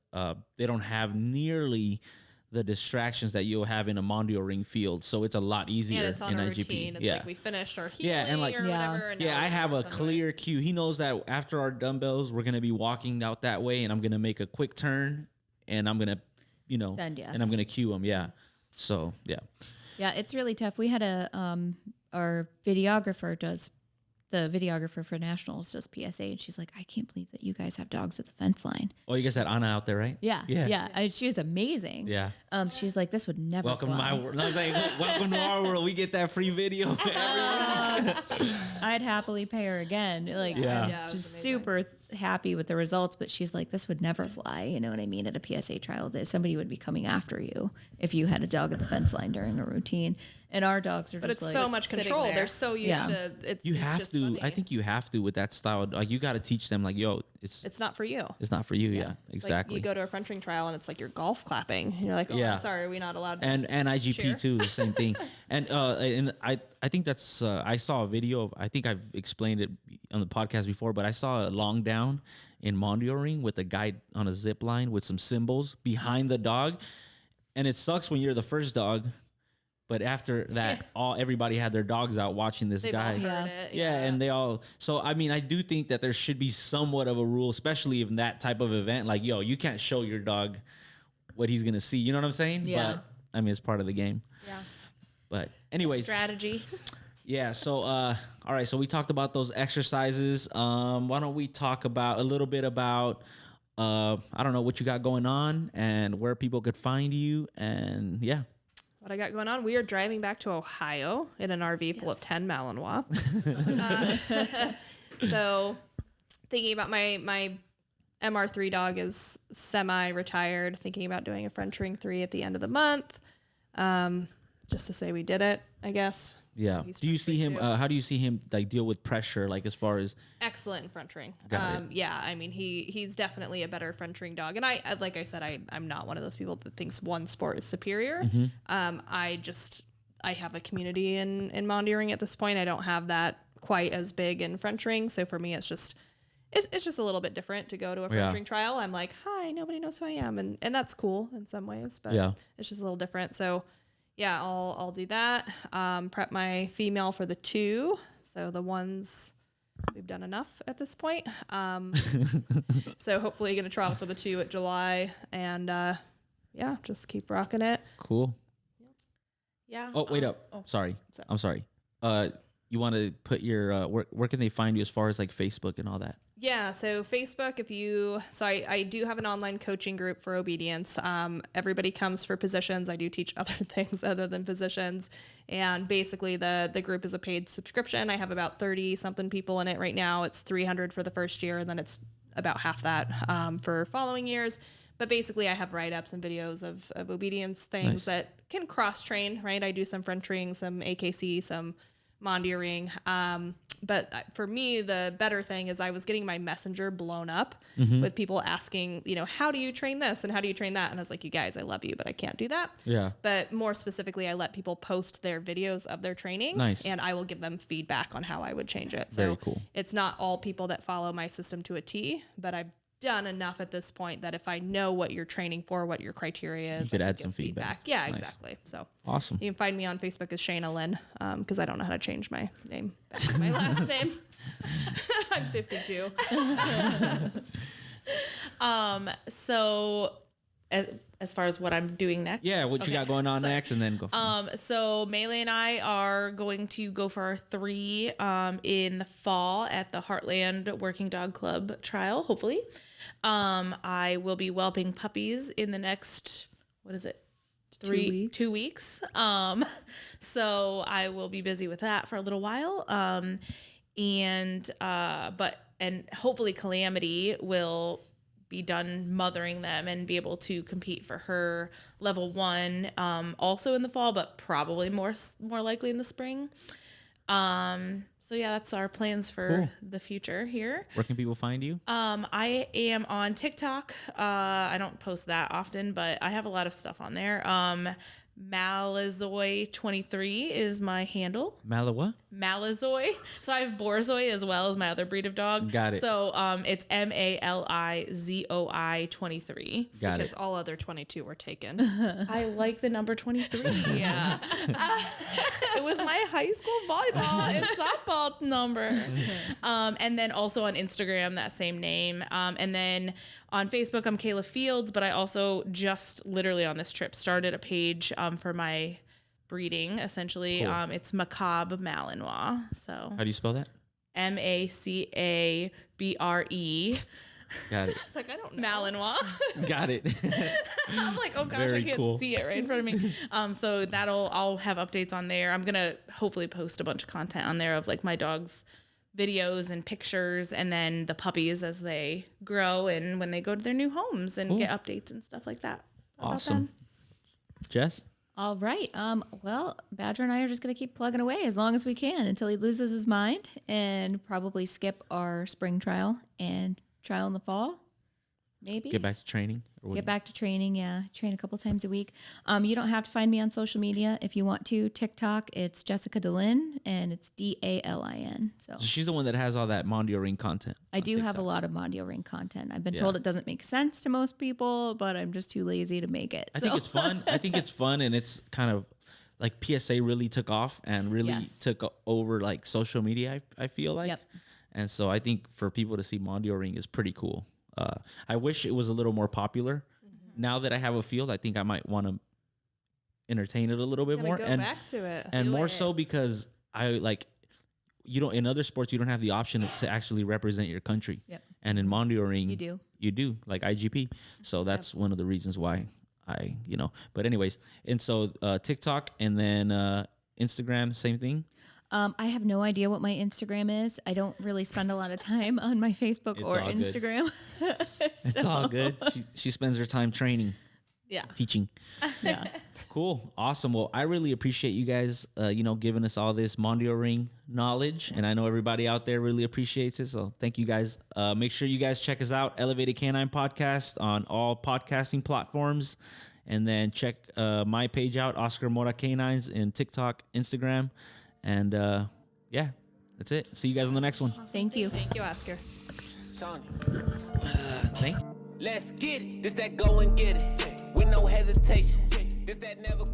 they don't have nearly the distractions that you'll have in a Mondio Ring field. So it's a lot easier and it's on in a IGP. routine. It's like we finished our healing Yeah, and like- or Yeah. whatever. And Yeah, now I we're have a gonna go clear cue. He knows that after our dumbbells, we're gonna be walking out that way, and I'm gonna make a quick turn, and I'm gonna, Send ya. and I'm gonna cue him. Yeah. So yeah, Yeah, it's really tough. We had our videographer does the videographer for Nationals does PSA, and she's like, I can't believe that you guys have dogs at the fence line. Oh, you guys had Anna out there, right? Yeah. She was amazing. Yeah. She's like, this would never Welcome fly. to my world. I was like, welcome to our world. We get that free video. I'd happily pay her again. Like, Yeah. I'm Yeah, it was just amazing. super happy with the results. But she's like, this would never fly. You know what I mean? At a PSA trial, that somebody would be coming after you if you had a dog at the fence line during a routine. And our dogs are But just it's like, so much sitting control. there. They're so used Yeah. to it. You it's have just to. funny. I think you have to with that style. Like you got to teach them. Like, yo, it's not for you. not for you. Yeah, It's exactly. Like you go to a French ring trial and it's like you're golf clapping. And you're like, oh, Yeah. I'm sorry, are we not allowed to? and IGP Cheer. too, the same thing. And I think that's I saw a video of, I think I've explained it on the podcast before, but I saw a long down in Mondio Ring with a guy on a zip line with some symbols behind the dog, and it sucks when you're the first dog. But after that, everybody had their dogs out watching this They've guy. all heard Yeah. it. Yeah, and they all. So I mean, I do think that there should be somewhat of a rule, especially in that type of event. Like, yo, you can't show your dog what he's gonna see. You know what I'm saying? Yeah. But I mean, it's part of the game. Yeah. But anyways, Strategy. yeah. So all right. So we talked about those exercises. Why don't we talk about a little bit about I don't know what you got going on and where people could find you, and yeah. What I got going on? We are driving back to Ohio in an RV full of 10 Malinois. So thinking about my MR3 dog is semi-retired, thinking about doing a French Ring 3 at the end of the month. Just to say we did it, I guess. Yeah. He's Do you French see Ring him? 2. How do you see him like deal with pressure? Like as far as Excellent in French Ring. Got it. Yeah, I mean he's definitely a better French Ring dog, and I like I said I'm not one of those people that thinks one sport is superior. I have a community in Mondioring at this point. I don't have that quite as big in French Ring, so for me it's just a little bit different to go to a French Yeah. Ring trial. I'm like, hi, nobody knows who I am, and that's cool in some ways, but Yeah. it's just a little different. So yeah, I'll do that. Prep my female for the 2. So the ones we've done enough at this point. So hopefully going to trial for the 2 at July, and yeah, just keep rocking it. cool. Yeah. Oh, wait up. Sorry. So- I'm sorry. You want to put your where can they find you as far as like Facebook and all that? Yeah, so Facebook, I do have an online coaching group for obedience. Everybody comes for positions. I do teach other things other than positions. And basically the group is a paid subscription. I have about 30 something people in it right now. It's 300 for the first year, and then it's about half that for following years. But basically I have write-ups and videos of obedience things Nice. that can cross-train, right? I do some French Ring, some AKC, some Mondioring. But for me, the better thing is I was getting my messenger blown up with people asking, how do you train this and how do you train that? And I was like, you guys, I love you, but I can't do that. Yeah. But more specifically, I let people post their videos of their training. Nice. And I will give them feedback on how I would change it. Very So cool. it's not all people that follow my system to a T, but I've done enough at this point that if I know what you're training for, what your criteria is, You could I can add give some feedback. Yeah, Nice. exactly. So Awesome. you can find me on Facebook as Shaina Lynn, because I don't know how to change my name back to my last name. I'm 52. So as far as what I'm doing next. Yeah. What you Okay. got going on next, and then go. So Melee and I are going to go for our 3 in the fall at the Heartland Working Dog Club trial, hopefully. I will be whelping puppies in the next, what is it? 2 weeks. So I will be busy with that for a little while. And hopefully Calamity will be done mothering them and be able to compete for her level 1 also in the fall, but probably more likely in the spring. So yeah, that's our plans for the future here. Where can people find you? I am on TikTok. I don't post that often, but I have a lot of stuff on there. Malizoy23 is my handle. Malawa? Malizoy. So I have Borzoi as well as my other breed of dog. Got it. So it's MALIZOI 23. Got Because it. all other 22 were taken. I like the number 23. Yeah. It was my high school volleyball and softball number. And then also on Instagram, that same name. And then on Facebook, I'm Kayla Fields, but I also just literally on this trip started a page for my breeding, essentially. Cool. It's Macabre Malinois. So How do you spell that? Macabre. Got it. It's like, I don't know. Malinois. Got it. I'm like, oh gosh, Very I can't cool. see it right in front of me. So I'll have updates on there. I'm gonna hopefully post a bunch of content on there of like my dog's videos and pictures, and then the puppies as they grow and when they go to their new homes and get updates and stuff like that. about Awesome. them. Jess? All right. Well, Badger and I are just going to keep plugging away as long as we can until he loses his mind, and probably skip our spring trial and trial in the fall. Maybe Get back to training? Or what? Get back to training. Yeah. Train a couple times a week. You don't have to find me on social media if you want to. TikTok, it's Jessica Dalin, and it's Dalin. So She's the one that has all that Mondio Ring content. I on do have a TikTok. lot of Mondio Ring content. I've been Yeah. told it doesn't make sense to most people, but I'm just too lazy to make it. I think it's fun. I think it's fun, and it's kind of like PSA really took off and really Yes. took over like social media. I feel like, Yep. and so I think for people to see Mondio Ring is pretty cool. I wish it was a little more popular. Now that I have a field, I think I might want to entertain it a little bit Gotta more, go and back to it. and Do more it. so because I like, you don't, in other sports you don't have the option to actually represent your country. Yep. And in Mondio Ring, You do. like IGP. So that's one of the reasons why but anyways, and so TikTok and then Instagram, same thing. I have no idea what my Instagram is. I don't really spend a lot of time on my Facebook It's or all good. Instagram. It's all good. She spends her time training, Yeah. teaching. Yeah. Cool. Awesome. Well, I really appreciate you guys, giving us all this Mondio Ring knowledge. And I know everybody out there really appreciates it. So thank you guys. Make sure you guys check us out, Elevated Canine Podcast, on all podcasting platforms. And then check my page out, Oscar Mora Canines, in TikTok, Instagram. And that's it. See you guys on the next one. Thank you. Thank you, Oscar. Tony. Thank you. Let's get it. This that go and get it. With no hesitation. This that never